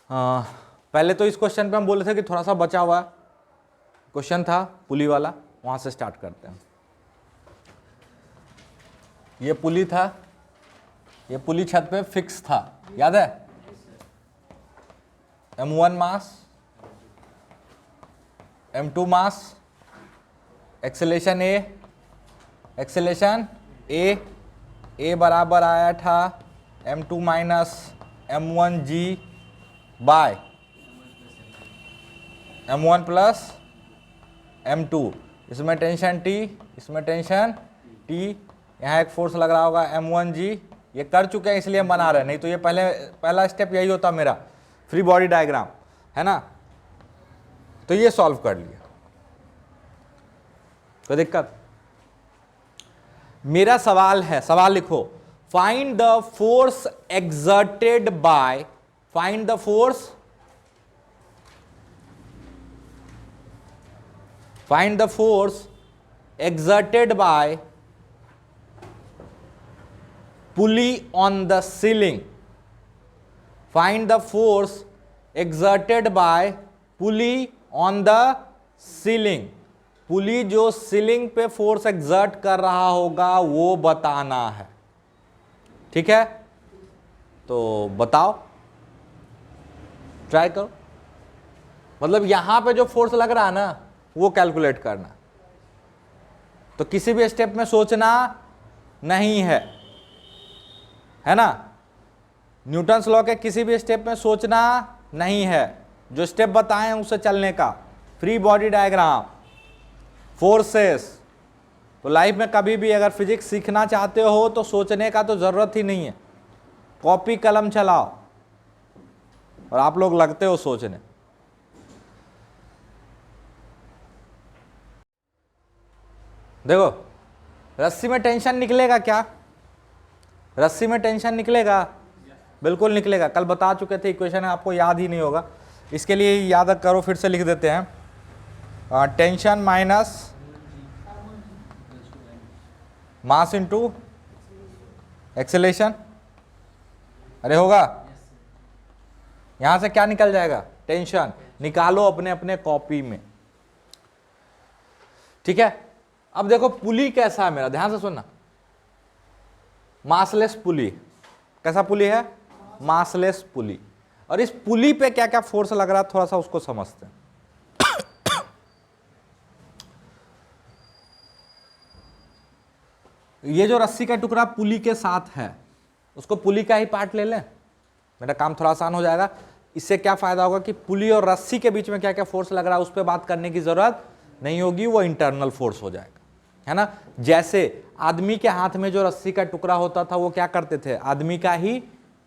पहले तो इस क्वेश्चन पे हम बोले थे कि थोड़ा सा बचा हुआ क्वेश्चन था पुली वाला, वहां से स्टार्ट करते हैं। ये पुली था, ये पुली छत पे फिक्स था, याद है? M1 मास, M2 मास, एक्सेलेरेशन ए बराबर आया था M2 minus M1G bye M1 plus M2। इसमें टेंशन T, इसमें टेंशन T, यहाँ एक फोर्स लग रहा होगा M1G। ये कर चुके हैं इसलिए हम बना रहे हैं, नहीं तो ये पहला स्टेप यही होता मेरा, फ्री बॉडी डायग्राम, है ना? तो ये सॉल्व कर लिया, कोई दिक्कत? मेरा सवाल है, सवाल लिखो, find the force exerted by, find the force, find the force exerted by pulley on the ceiling, find the force exerted by pulley on the ceiling. Pulley जो सीलिंग पे फोर्स एक्सर्ट कर रहा होगा वो बताना है, ठीक है? तो बताओ, ट्राई करो, मतलब यहां पे जो फोर्स लग रहा है ना वो कैलकुलेट करना। तो किसी भी स्टेप में सोचना नहीं है ना? न्यूटन्स लॉ के किसी भी स्टेप में सोचना नहीं है, जो स्टेप बताए हैं उससे चलने का। Free body diagram, forces. तो लाइफ में कभी भी अगर फिजिक्स सीखना चाहते हो तो सोचने का तो जरूरत ही नहीं है, कॉपी कलम चलाओ, और आप लोग लगते हो सोचने। देखो, रस्सी में टेंशन निकलेगा क्या? रस्सी में टेंशन निकलेगा? बिल्कुल निकलेगा। कल बता चुके थे, इक्वेशन है, आपको याद ही नहीं होगा, इसके लिए याद करो, फिर से लिख देते हैं। Tension minus mass into acceleration. अरे होगा, यहां से क्या निकल जाएगा? टेंशन। निकालो अपने अपने कॉपी में, ठीक है? अब देखो पुली कैसा है मेरा, ध्यान से सुनना। मासलेस पुली, कैसा पुली है? मासलेस पुली। और इस पुली पे क्या क्या फोर्स लग रहा है थोड़ा सा उसको समझते हैं। ये जो रस्सी का टुकड़ा पुली के साथ है, उसको पुली का ही पार्ट ले लें, मेरा काम थोड़ा आसान हो जाएगा। इससे क्या फायदा होगा कि पुली और रस्सी के बीच में क्या क्या फोर्स लग रहा है उस पर बात करने की जरूरत नहीं होगी, वो इंटरनल फोर्स हो जाएगा, है ना? जैसे आदमी के हाथ में जो रस्सी का टुकड़ा होता था वो क्या करते थे? आदमी का ही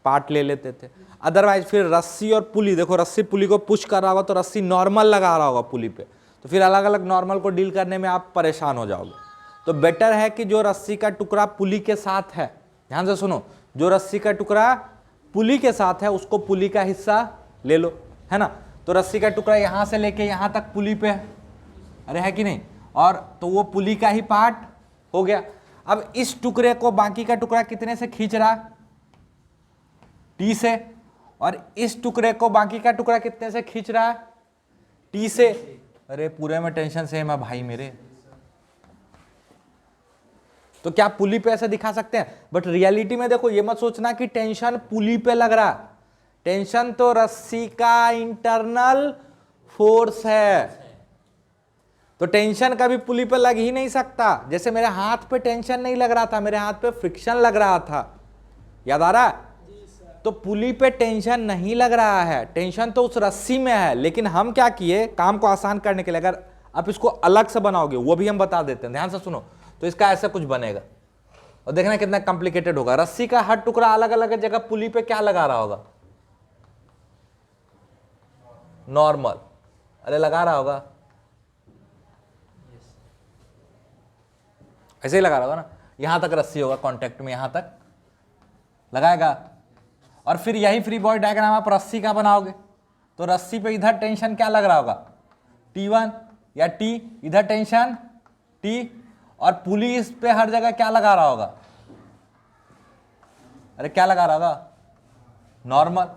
पार्ट ले लेते थे। अदरवाइज फिर रस्सी और पुली, देखो रस्सी पुली को पुश कर रहा होगा तो रस्सी नॉर्मल लगा रहा होगा पुली पे, तो फिर अलग अलग नॉर्मल को डील करने में आप परेशान हो जाओगे। तो बेटर है कि जो रस्सी का टुकड़ा पुली के साथ है, ध्यान से सुनो, जो रस्सी का टुकड़ा पुली के साथ है उसको पुली का हिस्सा ले लो, है ना? तो रस्सी का टुकड़ा यहां से लेके यहां तक पुली पे है, अरे है कि नहीं? और तो वो पुली का ही पार्ट हो गया। अब इस टुकड़े को बाकी का टुकड़ा कितने से खींच रहा? टी से। और इस टुकड़े को बाकी का टुकड़ा कितने से खींच रहा है? टी से। अरे पूरे में टेंशन सेम है भाई मेरे। तो क्या पुली पे ऐसे दिखा सकते हैं? बट रियलिटी में देखो, ये मत सोचना कि टेंशन पुली पे लग रहा, टेंशन तो रस्सी का इंटरनल फोर्स है। तो टेंशन कभी पुली पे लग ही नहीं सकता। जैसे मेरे हाथ पे टेंशन नहीं लग रहा था, मेरे हाथ पे फ्रिक्शन लग रहा था, याद आ रहा है? तो पुली पे टेंशन नहीं लग रहा है, टेंशन तो उस रस्सी में है। लेकिन हम क्या किए, काम को आसान करने के लिए, अगर आप इसको अलग से बनाओगे वो भी हम बता देते हैं, ध्यान से सुनो। तो इसका ऐसा कुछ बनेगा और देखना कितना कॉम्प्लिकेटेड होगा। रस्सी का हर टुकड़ा अलग अलग जगह पुली पे क्या लगा रहा होगा? नॉर्मल। अरे लगा रहा होगा, ऐसे ही लगा रहा होगा ना। यहां तक रस्सी होगा कांटेक्ट में, यहां तक लगाएगा। और फिर यही फ्री बॉडी डायग्राम आप रस्सी का बनाओगे तो रस्सी पे इधर टेंशन क्या लग रहा होगा? T1 या T, इधर टेंशन T, और पुली इस पे हर जगह क्या लगा रहा होगा? अरे क्या लगा रहा होगा? नॉर्मल।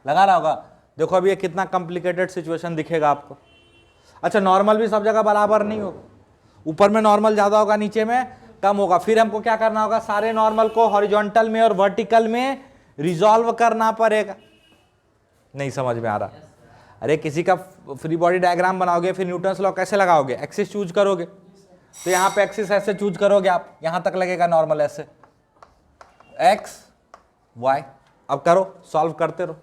लगा रहा होगा। देखो अभी ये कितना कॉम्प्लिकेटेड सिचुएशन दिखेगा आपको। अच्छा, नॉर्मल भी सब जगह बराबर नहीं होगा, ऊपर में नॉर्मल ज्यादा होगा, नीचे में कम होगा। फिर हमको क्या करना होगा, सारे नॉर्मल को हॉरिजॉन्टल में और वर्टिकल में रिजॉल्व करना पड़ेगा। नहीं समझ में आ रहा? अरे किसी का फ्री बॉडी डायग्राम बनाओगे, फिर न्यूटन्स लॉ कैसे लगाओगे, एक्सिस चूज करोगे, तो यहाँ पे एक्सिस ऐसे चूज करोगे आप, यहां तक लगेगा नॉर्मल ऐसे, एक्स वाई। अब करो, सॉल्व करते रहो,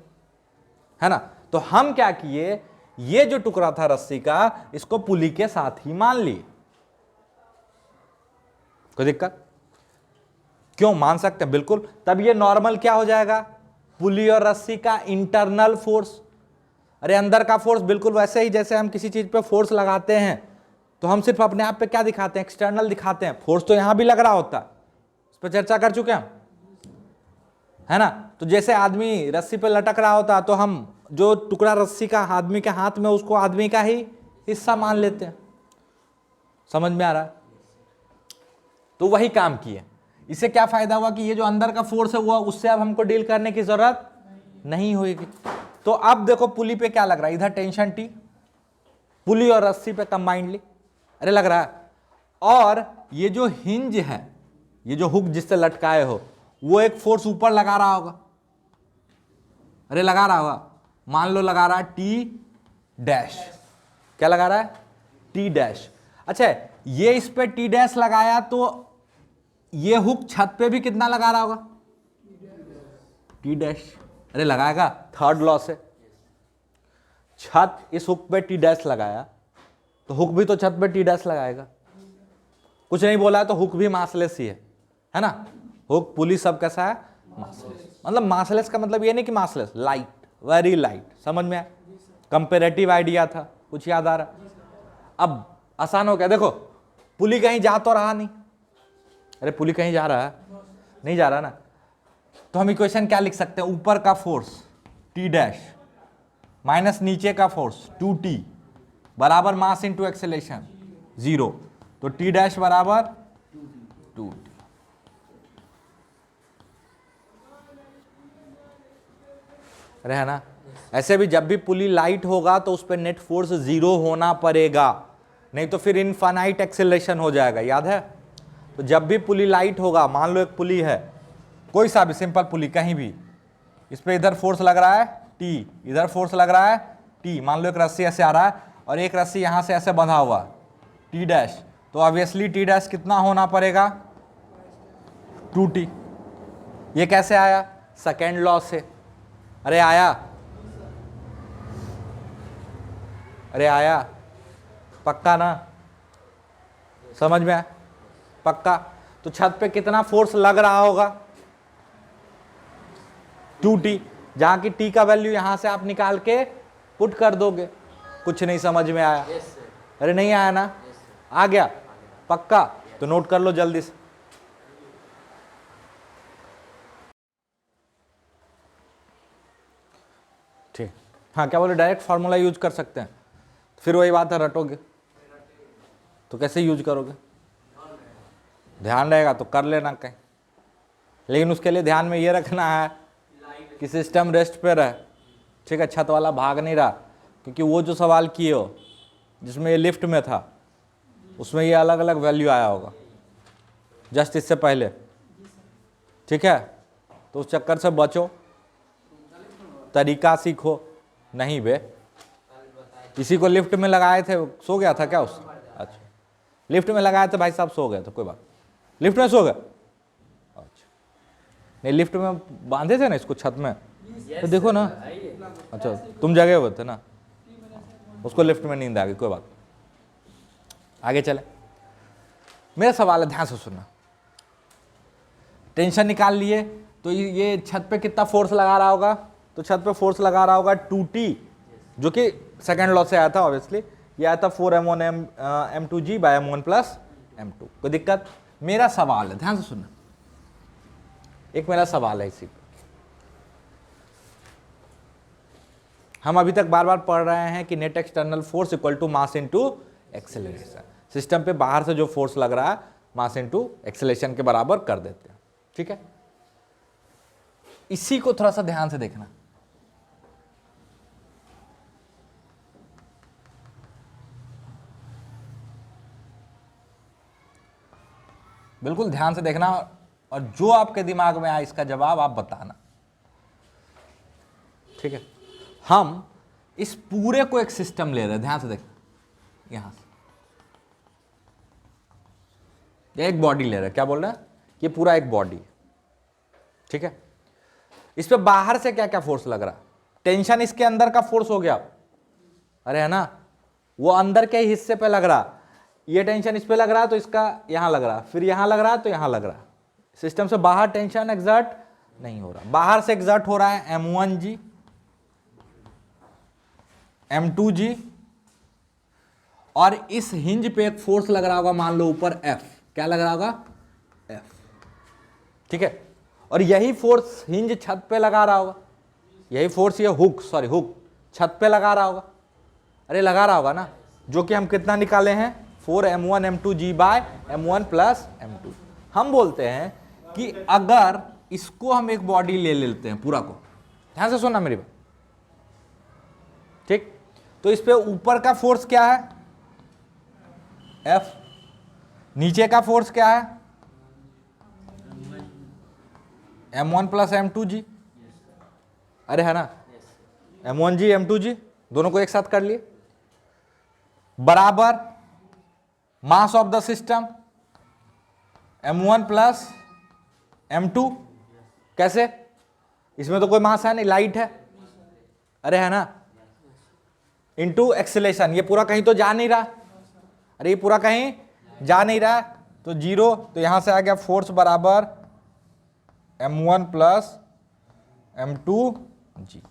है ना। तो हम क्या किए, ये जो टुकड़ा था रस्सी का, इसको पुली के साथ ही मान लिए। कोई दिक्कत? क्यों मान सकते हैं, बिल्कुल। तब ये नॉर्मल क्या हो जाएगा, पुली और रस्सी का इंटरनल फोर्स। अरे अंदर का फोर्स बिल्कुल वैसे ही जैसे हम किसी चीज पे फोर्स लगाते हैं, तो हम सिर्फ अपने आप पे क्या दिखाते हैं, एक्सटर्नल दिखाते हैं। फोर्स तो यहां भी लग रहा होता है, इस पर चर्चा कर चुके हैं, है ना। तो जैसे आदमी रस्सी पे लटक रहा होता, तो हम जो टुकड़ा रस्सी का आदमी के हाथ में, उसको आदमी का ही हिस्सा मान लेते हैं। समझ में आ रहा है? तो वही काम किए। इससे क्या फायदा हुआ कि ये जो अंदर का फोर्स है, वो उससे अब हमको डील करने की जरूरत नहीं होगी। तो अब देखो पुली पे क्या लग रहा है, इधर टेंशन टी, पुली और रस्सी पे कंबाइंडली, अरे लग रहा है। और ये जो हिंज है, ये जो हुक जिससे लटकाए हो, वो एक फोर्स ऊपर लगा रहा होगा, अरे लगा रहा होगा, मान लो लगा रहा है टी डैश। क्या लगा रहा है, टी डैश। अच्छा, ये इस पे टी डैश लगाया, तो ये हुक छत पे भी कितना लगा रहा होगा, टी डैश। अरे लगाएगा, थर्ड लॉ से। छत इस हुक पे टी डैश लगाया, तो हुक भी तो छत पे टी डैश लगाएगा। कुछ नहीं बोला है तो हुक भी मासलेस ही है ना। हुक पुली सब कैसा है, मासलेस। मतलब मासलेस का मतलब ये नहीं कि मासलेस, लाइट, वेरी लाइट। समझ में आया? कंपेरेटिव आइडिया था, कुछ याद आ रहा? अब आसान हो गया। देखो पुली कहीं जा तो रहा नहीं, अरे पुली कहीं जा रहा है, नहीं जा रहा ना। तो हम इक्वेशन क्या लिख सकते हैं, ऊपर का फोर्स टी डैश माइनस नीचे का फोर्स 2t बराबर मास इंटू एक्सेलेरेशन 0। तो टी डैश बराबर 2t। अरे है ना। ऐसे भी जब भी पुली लाइट होगा तो उस पर नेट फोर्स 0 होना पड़ेगा, नहीं तो फिर इनफाइनाइट एक्सेलरेशन हो जाएगा, याद है। तो जब भी पुली लाइट होगा, मान लो एक पुली है, कोई सा भी सिंपल पुली कहीं भी, इस पे इधर फोर्स लग रहा है टी, इधर फोर्स लग रहा है टी, मान लो एक रस्सी ऐसे आ रहा है और एक रस्सी यहां से ऐसे बंधा हुआ टी डैश, तो ऑब्वियसली टी डैश कितना होना पड़ेगा, 2t। ये कैसे आया, सेकेंड लॉ से। अरे आया, अरे आया, पक्का ना, समझ में आया, पक्का। तो छत पे कितना फोर्स लग रहा होगा, 2t, जहां की t का वैल्यू यहां से आप निकाल के पुट कर दोगे। कुछ नहीं समझ में आया? अरे नहीं आया ना, आ गया पक्का, तो नोट कर लो जल्दी से। ठीक, हाँ क्या बोले, डायरेक्ट फार्मूला यूज कर सकते हैं, फिर वही बात है, रटोगे तो कैसे यूज करोगे, ध्यान रहेगा तो कर लेना कहीं, लेकिन उसके लिए ध्यान में ये रखना है कि सिस्टम रेस्ट पे रहे, ठीक है। छत वाला भाग नहीं रहा, क्योंकि वो जो सवाल किए हो जिसमें ये लिफ्ट में था, उसमें ये अलग अलग वैल्यू आया होगा जस्ट इससे पहले, ठीक है। तो उस चक्कर से बचो, तरीका सीखो। नहीं बे, इसी को लिफ्ट में लगाए थे, सो गया था क्या उस, अच्छा लिफ्ट में लगाए थे भाई साहब, सो गए तो कोई बात, लिफ्ट में सो गए, अच्छा नहीं लिफ्ट में बांधे थे ना इसको छत में, तो देखो ना, अच्छा तुम जगे हुए थे ना, उसको लिफ्ट में नींद आ गई, कोई बात। आगे चले, मेरा सवाल है, ध्यान से सुनना। टेंशन निकाल लिए, तो ये छत पे कितना फोर्स लगा रहा होगा, तो छत पे फोर्स लगा रहा होगा 2t, जो कि सेकेंड लॉ से आया था ऑब्वियसली, ये आया था 4m1 m2g bye m1 plus m2। कोई दिक्कत? मेरा सवाल है, ध्यान से सुनना, एक मेरा सवाल है इसी पे। हम अभी तक बार बार पढ़ रहे हैं कि net external force equal to mass into acceleration. System पे बाहर से जो फोर्स लग रहा है मास इनटू एक्सेलरेशन के बराबर कर देते हैं, ठीक है। इसी को थोड़ा सा ध्यान से देखना, बिल्कुल ध्यान से देखना और जो आपके दिमाग में आए इसका जवाब आप बताना, ठीक है। हम इस पूरे को एक सिस्टम ले रहे हैं, ध्यान से देख, यहां से एक बॉडी ले रहे हैं, क्या बोल रहे हैं, ये पूरा एक बॉडी, ठीक है। इस पे बाहर से क्या क्या फोर्स लग रहा, टेंशन इसके अंदर का फोर्स हो गया, अरे है ना, वो अंदर के हिस्से पे लग रहा, ये टेंशन इस पे लग रहा तो इसका यहां लग रहा, फिर यहां लग रहा तो यहां लग रहा। सिस्टम से बाहर टेंशन एग्जर्ट नहीं हो रहा, बाहर से एग्जर्ट हो रहा है M1G, M2G, और इस हिंज पे एक फोर्स लग रहा होगा, मान लो ऊपर F, क्या लग रहा होगा, F, ठीक है। और यही फोर्स हिंज छत पे लगा रहा होगा, यही फोर्स, ये हुक छत पे लगा रहा होगा, अरे लगा रहा होगा ना, जो कि हम कितना निकाले हैं, 4M1 M2G bye M1 plus M2। हम बोलते हैं कि अगर इसको हम एक बॉडी ले लेते हैं पूरा को, ध्यान से सुनना मेरी बात, ठीक, तो इस पे ऊपर का फोर्स क्या है, F, नीचे का फोर्स क्या है, M1 प्लस M2G, अरे है ना, M1G M2G दोनों को एक साथ कर लिए, बराबर mass of the system M1 plus M2, कैसे, इसमें तो कोई मास है नहीं, लाइट है, अरे है ना, इनटू एक्सेलेरेशन, ये पूरा कहीं तो जा नहीं रहा, अरे ये पूरा कहीं जा नहीं रहा, तो 0, तो यहां से आ गया फोर्स बराबर M1 प्लस M2G।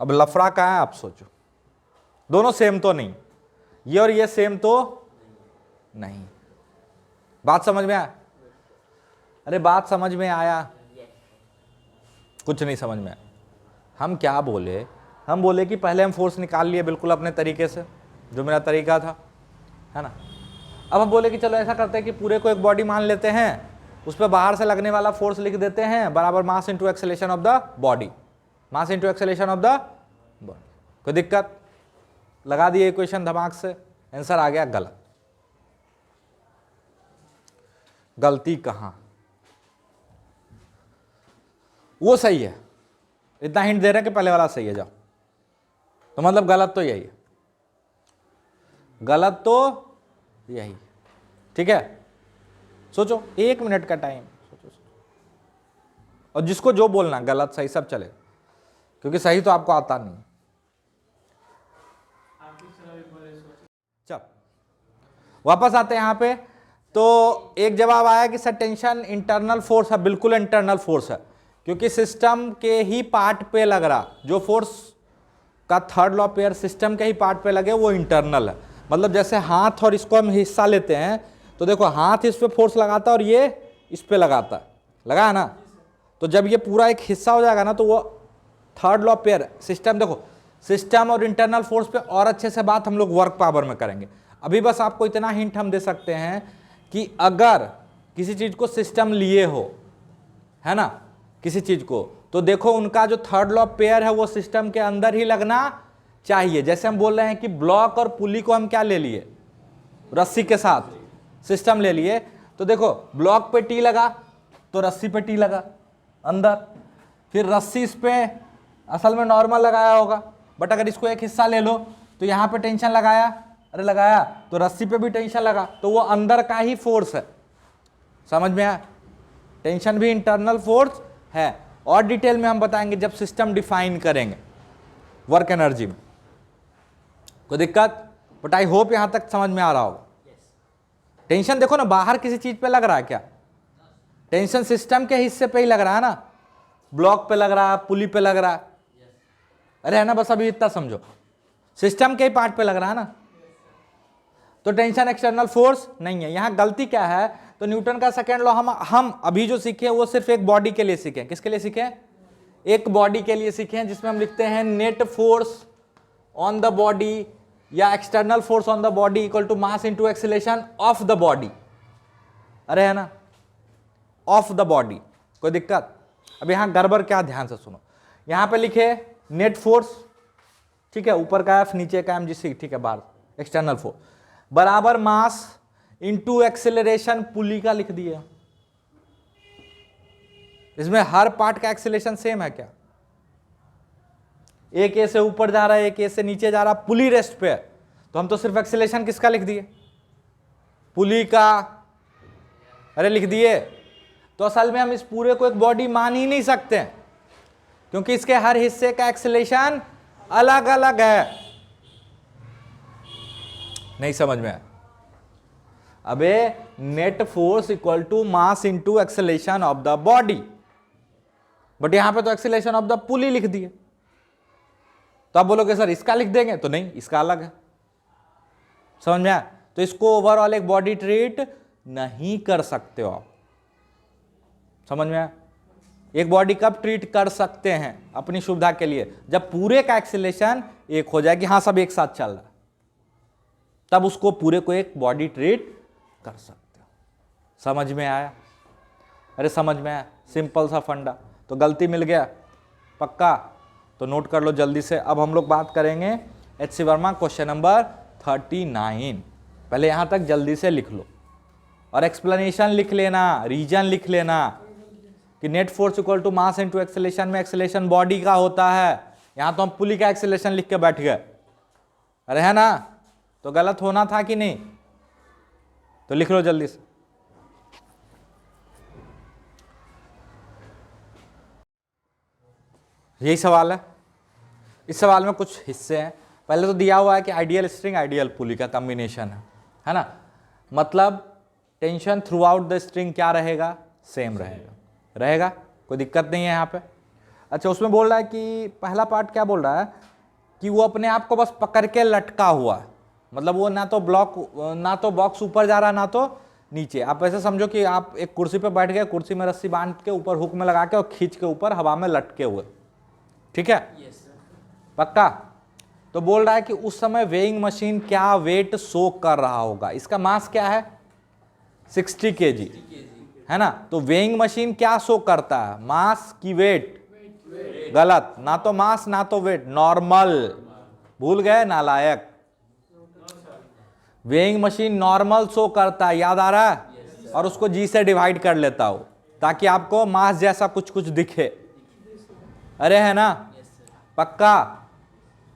अब लफड़ा का है, आप सोचो, दोनों सेम तो नहीं, ये और ये सेम तो नहीं, बात समझ में आया, अरे बात समझ में आया, कुछ नहीं समझ में आया। हम क्या बोले, हम बोले कि पहले हम फोर्स निकाल लिए बिल्कुल अपने तरीके से, जो मेरा तरीका था, है ना। अब हम बोले कि चलो ऐसा करते हैं कि पूरे को एक बॉडी मान लेते हैं, उस पर बाहर से लगने वाला फोर्स लिख देते हैं बराबर mass into acceleration of the body, mass into acceleration of the body. कोई दिक्कत, लगा दिए इक्वेशन दिमाग से, आंसर आ गया गलत। गलती कहां, वो सही है, इतना हिंट दे रहे हैं कि पहले वाला सही है, जाओ, तो मतलब गलत तो यही है, गलत तो यही, ठीक है। सोचो, 1 मिनट का टाइम, सोचो, और जिसको जो बोलना, गलत सही सब चले, क्योंकि सही तो आपको आता नहीं। चल वापस आते हैं यहां पे, तो एक जवाब आया कि सर टेंशन इंटरनल फोर्स है, बिल्कुल इंटरनल फोर्स है, क्योंकि सिस्टम के ही पार्ट पे लग रहा, जो फोर्स का थर्ड लॉ पेयर सिस्टम के ही पार्ट पे लगे वो इंटरनल है। मतलब जैसे हाथ और इसको हम हिस्सा लेते हैं, तो देखो हाथ इस पे फोर्स लगाता है और ये इस पे लगाता है, लगा है ना, तो जब ये पूरा एक हिस्सा हो जाएगा ना, तो वो थर्ड लॉ पेयर सिस्टम, देखो सिस्टम और इंटरनल फोर्स पे और अच्छे से बात हम लोग वर्क पावर में करेंगे। अभी बस आपको इतना हिंट हम दे सकते हैं कि अगर किसी चीज को सिस्टम लिए हो, है ना, किसी चीज को, तो देखो उनका जो थर्ड लॉ पेयर है वो सिस्टम के अंदर ही लगना चाहिए। जैसे हम बोल रहे हैं कि ब्लॉक और पुली को हम क्या ले लिए, रस्सी के साथ सिस्टम ले लिए, तो देखो ब्लॉक पे टी लगा तो रस्सी पे टी लगा अंदर, फिर रस्सी इस पे असल में नॉर्मल लगाया होगा, बट अगर इसको एक हिस्सा ले लो तो यहाँ पे टेंशन लगाया, अरे लगाया तो रस्सी पे भी टेंशन लगा, तो वो अंदर का ही फोर्स है, समझ में आया, टेंशन भी इंटरनल फोर्स है। और डिटेल में हम बताएंगे जब सिस्टम डिफाइन करेंगे वर्क एनर्जी में, कोई दिक्कत, बट आई होप यहां तक समझ में आ रहा होगा। टेंशन देखो ना, बाहर किसी चीज पे लग रहा है क्या, टेंशन सिस्टम के हिस्से पे ही लग रहा है ना, ब्लॉक पे लग रहा है, पुली पे लग रहा है, अरे है ना, बस अभी इतना समझो, सिस्टम के ही पार्ट पे लग रहा है ना, तो टेंशन एक्सटर्नल फोर्स नहीं है। यहां गलती क्या है, तो न्यूटन का सेकेंड लॉ हम अभी जो सीखे वो सिर्फ एक बॉडी के लिए सीखे, किसके लिए सीखे, एक बॉडी के लिए सीखे हैं, जिसमें हम लिखते हैं net force on the body या external force on the body equal to mass into acceleration of the body, अरे है ना, ऑफ द बॉडी। कोई दिक्कत, अब यहां गड़बड़ क्या, ध्यान से सुनो, यहां पे लिखे नेट फोर्स, ठीक है, ऊपर का एफ नीचे का एम जी सी, ठीक है, बाहर एक्सटर्नल फोर्स बराबर मास इंटू एक्सेलरेशन पुली का लिख दिया। इसमें हर पार्ट का एक्सेलरेशन सेम है क्या? एक ए से ऊपर जा रहा है, एक ए से नीचे जा रहा, पुली रेस्ट पे है, तो हम तो सिर्फ एक्सेलरेशन किसका लिख दिए? पुली का। अरे लिख दिए। तो असल में हम इस पूरे को एक बॉडी मान ही नहीं सकते हैं, क्योंकि इसके हर हिस्से का एक्सेलरेशन अलग अलग है। नहीं समझ में आया? अबे net force equal to mass into acceleration of the body, but यहां पे तो एक्सेलरेशन ऑफ द पुली लिख दिए। तो आप बोलोगे सर इसका लिख देंगे, तो नहीं, इसका अलग है। समझ में आया? तो इसको ओवरऑल एक बॉडी ट्रीट नहीं कर सकते हो आप। समझ में आया? एक बॉडी कब ट्रीट कर सकते हैं अपनी सुविधा के लिए? जब पूरे का एक्सेलरेशन एक हो जाए कि हाँ सब एक साथ चल रहा है, तब उसको पूरे को एक बॉडी ट्रीट कर सकते हो। समझ में आया? अरे समझ में आया? सिंपल सा फंडा। तो गलती मिल गया पक्का? तो नोट कर लो जल्दी से। अब हम लोग बात करेंगे एच.सी. Verma question number 39। पहले यहां तक जल्दी से लिख लो और एक्सप्लेनेशन लिख लेना, रीजन लिख लेना कि net force equal to mass into acceleration में एक्सेलरेशन बॉडी का होता है। यहां तो हम पुली का एक्सेलरेशन लिख के बैठ गए। अरे है ना? तो गलत होना था कि नहीं? तो लिख लो जल्दी से। यही सवाल है। इस सवाल में कुछ हिस्से हैं। पहले तो दिया हुआ है कि आइडियल स्ट्रिंग आइडियल पुली का कॉम्बिनेशन है ना? मतलब tension through out the string क्या रहेगा? सेम रहेगा, कोई दिक्कत नहीं है यहाँ पे। अच्छा, उसमें बोल रहा है कि पहला पार्ट क्या बोल रहा है कि वो अपने आप को बस पकड़ के लटका हुआ है, मतलब वो ना तो बॉक्स ऊपर जा रहा ना तो नीचे। आप ऐसे समझो कि आप एक कुर्सी पे बैठ गए, कुर्सी में रस्सी बांध के ऊपर हुक में लगा के और खींच के ऊपर हवा में लटके हुए। ठीक है? पक्का? तो बोल रहा है कि उस समय वेइंग मशीन क्या वेट शो कर रहा होगा? इसका मास क्या है? 60 kg है ना? तो वेइंग मशीन क्या शो करता है? मास की वेट? गलत, ना तो मास ना तो वेट, नॉर्मल। भूल गए नालायक? वेइंग मशीन नॉर्मल शो करता है, याद आ रहा है? और उसको जी से डिवाइड कर लेता हूं ताकि आपको मास जैसा कुछ कुछ दिखे। अरे है ना? पक्का?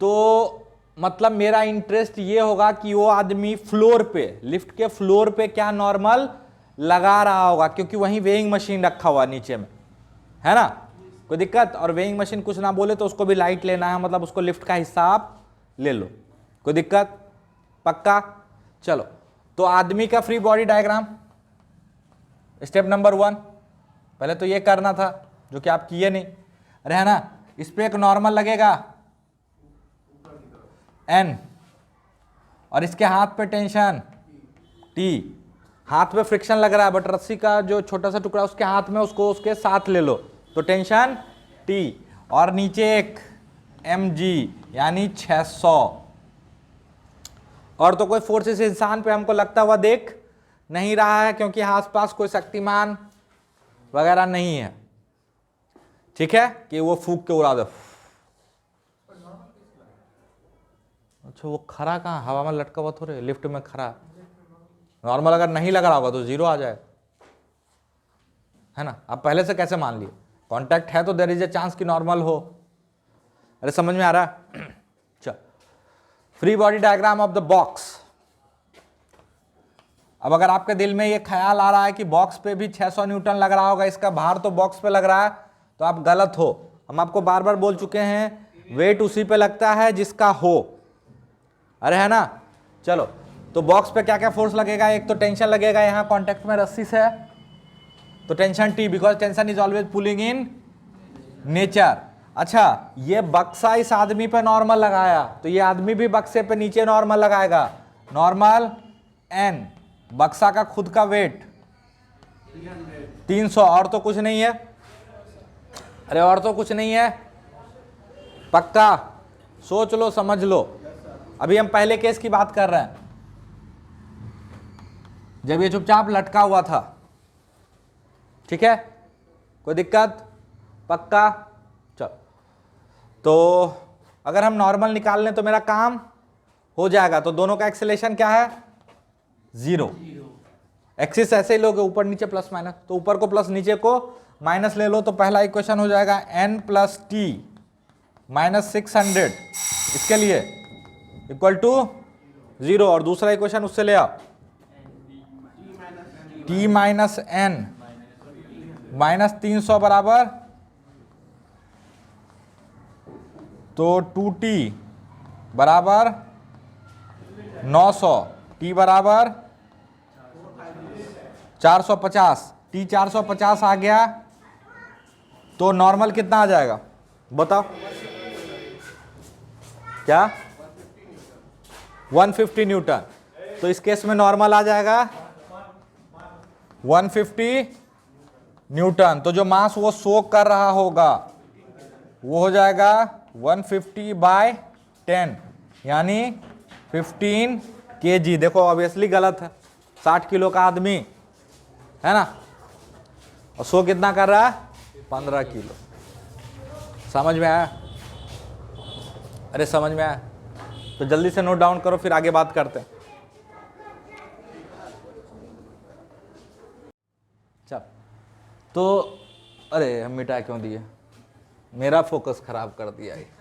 तो मतलब मेरा इंटरेस्ट ये होगा कि वो आदमी फ्लोर पे, लिफ्ट के फ्लोर पे क्या नॉर्मल लगा रहा होगा, क्योंकि वहीं वेइंग मशीन रखा हुआ नीचे में, है ना? कोई दिक्कत? और वेइंग मशीन कुछ ना बोले तो उसको भी लाइट लेना है, मतलब उसको लिफ्ट का हिस्सा आप ले लो। कोई दिक्कत? पक्का? चलो, तो आदमी का free body diagram step number 1 पहले तो ये करना था, जो कि आप किए नहीं। अरे है ना? इस पे एक नॉर्मल लगेगा N, और इसके हाथ पे टेंशन T। हाथ पे फ्रिक्शन लग रहा है, बट रस्सी का जो छोटा सा टुकड़ा उसके हाथ में, उसको उसके साथ ले लो, तो टेंशन T। और नीचे एक mg यानी 600। और तो कोई फोर्स इस इंसान पे हमको लगता हुआ देख नहीं रहा है, क्योंकि आसपास कोई शक्तिमान वगैरह नहीं है। ठीक है? कि वो फूंक के उड़ा दे। अच्छा, वो खरा कहाँ? हवा में लटका हुआ थोड़े, लिफ्ट में खरा। नॉर्मल अगर नहीं लग रहा होगा तो 0 आ जाए, है ना? आप पहले से कैसे मान लिए? कांटेक्ट है तो देयर इज ए चांस कि नॉर्मल हो। अरे समझ में आ रहा है? चल, free body diagram of the box. अब अगर आपके दिल में ये ख्याल आ रहा है कि बॉक्स पे भी 600 न्यूटन लग रहा होगा, इसका भार तो बॉक्स पे लग रहा है, तो आप गलत हो। हम आपको बार बार बोल चुके हैं, वेट उसी पे लगता है जिसका हो। अरे है ना? चलो, तो बॉक्स पे क्या क्या फोर्स लगेगा? एक तो टेंशन लगेगा, यहाँ कांटेक्ट में रस्सी से है तो tension T, because tension is always pulling in nature. अच्छा, ये बक्सा इस आदमी पे नॉर्मल लगाया, तो ये आदमी भी बक्से पे नीचे नॉर्मल लगाएगा, नॉर्मल N। बक्सा का खुद का वेट 300, और तो कुछ नहीं है। अरे और तो कुछ नहीं है? पक्का? सोच लो, समझ लो। अभी हम पहले केस की बात कर रहे हैं, जब ये चुपचाप लटका हुआ था। ठीक है? कोई दिक्कत? पक्का? चल, तो अगर हम नॉर्मल निकाल लें तो मेरा काम हो जाएगा। तो दोनों का एक्सेलरेशन क्या है? 0। एक्सिस ऐसे ही लोगे, ऊपर नीचे प्लस माइनस, तो ऊपर को प्लस नीचे को माइनस ले लो, तो पहला इक्वेशन हो जाएगा n प्लस टी माइनस 600 इसके लिए इक्वल टू 0, और दूसरा इक्वेशन उससे ले आओ t माइनस n माइनस 300 बराबर, तो 2t बराबर 900, t बराबर 450, t 450 आ गया तो नॉर्मल कितना आ जाएगा बताओ, क्या 150 न्यूटन। तो इस केस में नॉर्मल आ जाएगा 150 न्यूटन। तो जो मास वो सोक कर रहा होगा वो हो जाएगा 150/10 यानी 15 kg। देखो ऑब्वियसली गलत है, 60 किलो का आदमी है ना, और सो कितना कर रहा है 15 किलो। समझ में आया? अरे समझ में आया तो जल्दी से नोट डाउन करो, फिर आगे बात करते हैं। चल तो अरे हम मिटा क्यों दिए, मेरा फोकस खराब कर दिया है।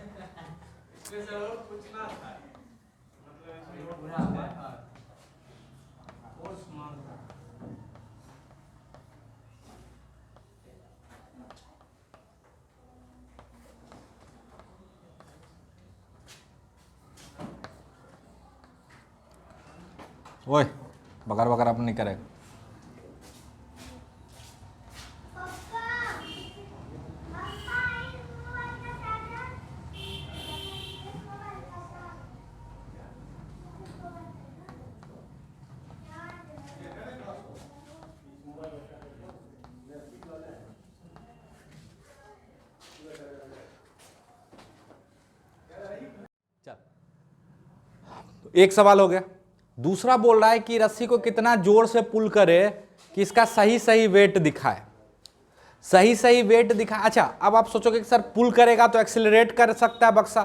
ओए बकर बकर अपन नहीं करेगा। एक सवाल हो गया। दूसरा बोल रहा है कि रस्सी को कितना जोर से पुल करे कि इसका सही सही वेट दिखाए, सही सही वेट दिखाए। अच्छा अब आप सोचोगे कि सर पुल करेगा तो एक्सेलरेट कर सकता है बक्सा,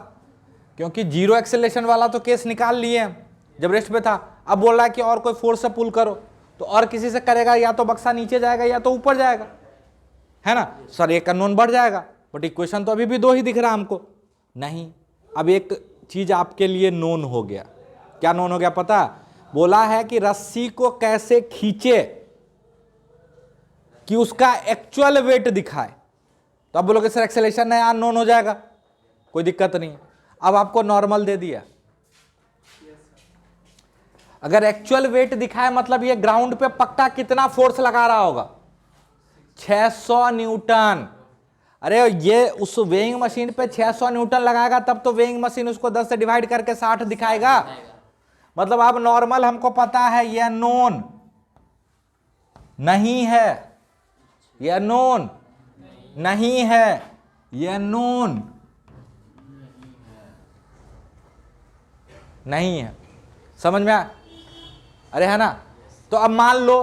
क्योंकि जीरो एक्सेलरेशन वाला तो केस निकाल लिए हैं जब रेस्ट पे था। अब बोल रहा है कि और कोई फोर्स से पुल करो, तो और किसी से करेगा या तो बक्सा नीचे जाएगा या तो ऊपर जाएगा, है ना सर, एक अननोन बढ़ जाएगा। बट इक्वेशन तो अभी भी 2 ही दिख रहा है हमको। नहीं, अब एक चीज आपके लिए नोन हो गया। क्या नोन हो गया पता? बोला है कि रस्सी को कैसे खींचे कि उसका एक्चुअल वेट दिखाए। तो अब बोलोगे सर एक्सेलरेशन है यार, नोन हो जाएगा, कोई दिक्कत नहीं। अब आपको नॉर्मल दे दिया, अगर एक्चुअल वेट दिखाए मतलब ये ग्राउंड पे पक्का कितना फोर्स लगा रहा होगा, 600 न्यूटन। अरे ये उस वेइंग मशीन पे 600 न्यूटन लगाएगा तब तो वेइंग मशीन उसको 10 से डिवाइड करके 60 दिखाएगा। मतलब अब नॉर्मल हमको पता है, यह नोन नहीं है, यह नोन नहीं है, यह नोन नहीं है। समझ में आया? अरे है ना। तो अब मान लो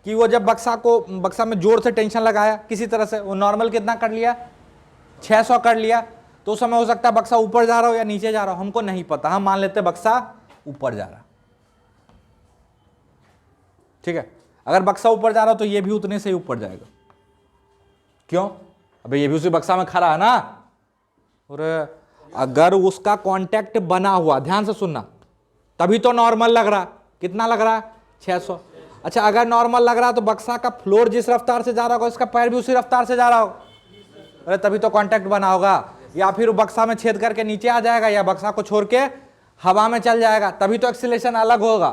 कि वो जब बक्सा में जोर से टेंशन लगाया किसी तरह से, वो नॉर्मल कितना कर लिया 600 कर लिया, तो उस समय हो सकता है बक्सा ऊपर जा रहा हो या नीचे जा रहा हो, हमको नहीं पता। हम मान लेते बक्सा ऊपर जा रहा, ठीक है। अगर बक्सा ऊपर जा रहा हो तो ये भी उतने से ही ऊपर जाएगा। क्यों? अबे ये भी उसी बक्सा में खड़ा है ना। और अगर उसका कांटेक्ट बना हुआ, ध्यान से सुनना, तभी तो नॉर्मल लग रहा। कितना लग रहा है 600। अच्छा अगर नॉर्मल लग रहा तो बक्सा का फ्लोर जिस रफ्तार से जा रहा होगा इसका पैर भी उसी रफ्तार से जा रहा होगा। अरे तभी तो कांटेक्ट बना होगा। या फिर बक्सा में छेद करके नीचे आ जाएगा या बक्सा को छोड़ के हवा में चल जाएगा, तभी तो एक्सीलरेशन अलग होगा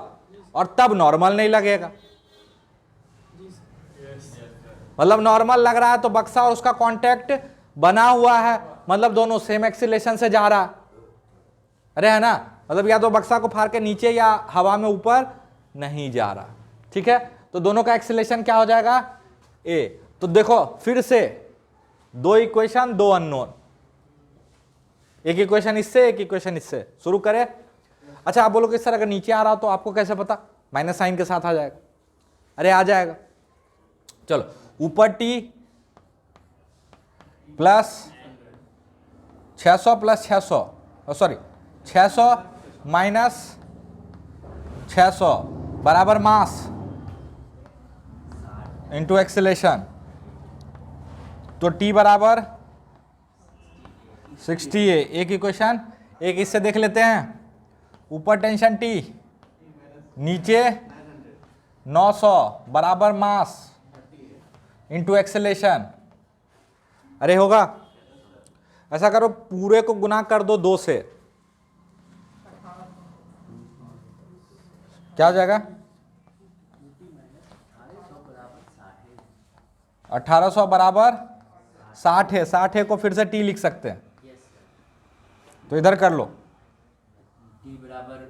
और तब नॉर्मल नहीं लगेगा। मतलब नॉर्मल लग रहा है तो बक्सा और उसका कांटेक्ट बना हुआ है, मतलब दोनों सेम एक्सीलरेशन से जा रहा। अरे है ना, मतलब या तो बक्सा को फाड़ के नीचे या हवा में ऊपर नहीं जा रहा, ठीक है। तो दोनों का एक्सीलरेशन क्या हो जाएगा ए। तो देखो फिर से 2 इक्वेशन 2 अननोन, एक इक्वेशन इससे एक इक्वेशन इससे। शुरू करें। अच्छा आप बोलोगे सर अगर नीचे आ रहा तो आपको कैसे पता? माइनस साइन के साथ आ जाएगा। अरे आ जाएगा, चलो ऊपर T plus 600 plus 600, sorry 600 minus 600 बराबर मास इंटू एक्सेलेरेशन, तो t बराबर 60 है। एक इक्वेशन, एक इससे देख लेते हैं, ऊपर टेंशन T, नीचे 900 बराबर मास इंटू एक्सेलेरेशन। अरे होगा, ऐसा करो पूरे को गुना कर दो 2 से, क्या हो जाएगा? 1800 बराबर 60 है। 60 है को फिर से t लिख सकते हैं, तो इधर कर लो, t बराबर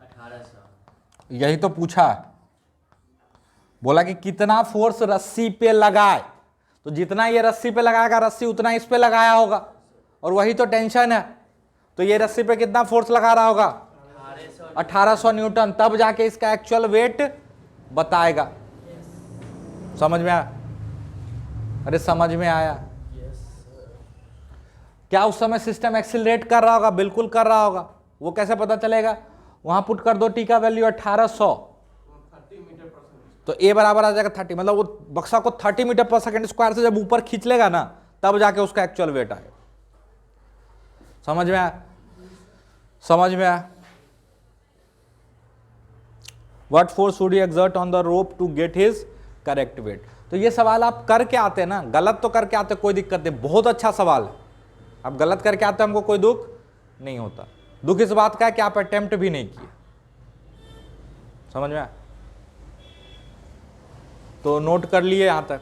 1800। यही तो पूछा है, बोला कि कितना फोर्स रस्सी पे लगाए, तो जितना ये रस्सी पे लगाएगा रस्सी उतना इस पे लगाया होगा, और वही तो टेंशन है। तो ये रस्सी पे कितना फोर्स लगा रहा होगा? 1800 न्यूटन, तब जाके इसका एक्चुअल वेट बताएगा। समझ में आया? अरे समझ में आया? क्या उस समय सिस्टम एक्सिलरेट कर रहा होगा? बिल्कुल कर रहा होगा। वो कैसे पता चलेगा? वहां पुट कर दो टी का वैल्यू 1800, तो ए बराबर आ जाएगा 30, मतलब वो बक्सा को 30 मीटर पर सेकंड स्क्वायर से जब ऊपर खींच लेगा ना, तब जाके उसका एक्चुअल वेट आएगा। समझ में आया? समझ में आया? What force should he exert on the rope to get his correct weight? तो ये सवाल आप करके आते हैं ना, गलत तो करके आते, कोई दिक्कत नहीं, बहुत अच्छा सवाल है। आप गलत करके आते, हमको कोई दुख नहीं होता। दुख इस बात का है कि आप अटेम्प्ट भी नहीं किए। समझ में आया? तो नोट कर लिए यहां तक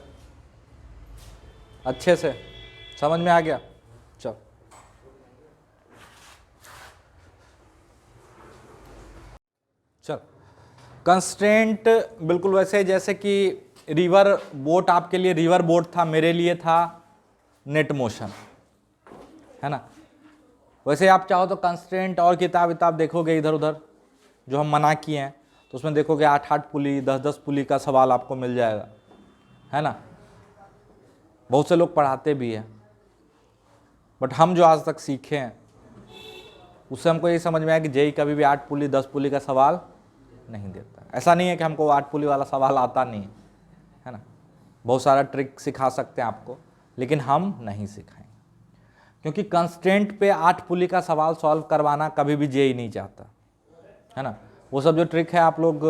अच्छे से, समझ में आ गया? चल चल, कंस्ट्रेंट बिल्कुल वैसे जैसे कि रिवर बोट, आपके लिए रिवर बोट था, मेरे लिए था नेट मोशन, है ना? वैसे आप चाहो तो कंस्ट्रेंट और किताब देखोगे इधर उधर जो हम मना किए हैं, तो उसमें देखोगे 8-8 पुली 10-10 पुली का सवाल आपको मिल जाएगा, है ना? बहुत से लोग पढ़ाते भी हैं, बट हम जो आज तक सीखे हैं उससे हमको ये समझ में आया कि जेई कभी भी 8 पुली 10 पुली का सवाल नहीं देता। ऐसा नहीं है कि हमको 8 पुली वाला सवाल आता नहीं है ना? बहुत सारा ट्रिक सिखा सकते हैं आपको, लेकिन हम नहीं सिखाएंगे, क्योंकि कंस्ट्रेंट पे 8 पुली का सवाल सॉल्व करवाना कभी भी जेई नहीं चाहता, है ना? वो सब जो ट्रिक है, आप लोग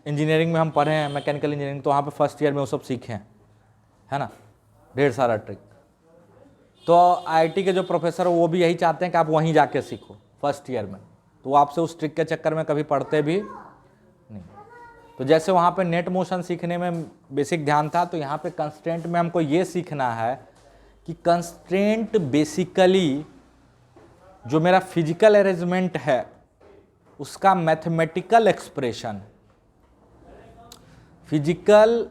इंजीनियरिंग में हम पढ़े हैं, मैकेनिकल इंजीनियरिंग, तो वहाँ पे फर्स्ट ईयर में वो सब सीखे हैं, है ना? ढेर सारा ट्रिक। तो आईआईटी के जो प्रोफेसर वो भी यही चाहते हैं कि आप वहीं जाके सीखो फर्स्ट ईयर में, तो वो आपसे उस ट्रिक के चक्कर में कभी पढ़ते भी नहीं। तो जैसे वहाँ पे नेट मोशन सीखने में बेसिक ध्यान था, तो यहाँ पे कंस्ट्रेंट में हमको ये सीखना है कि कंस्ट्रेंट बेसिकली जो मेरा फिजिकल अरेंजमेंट है उसका मैथमेटिकल एक्सप्रेशन, फिजिकल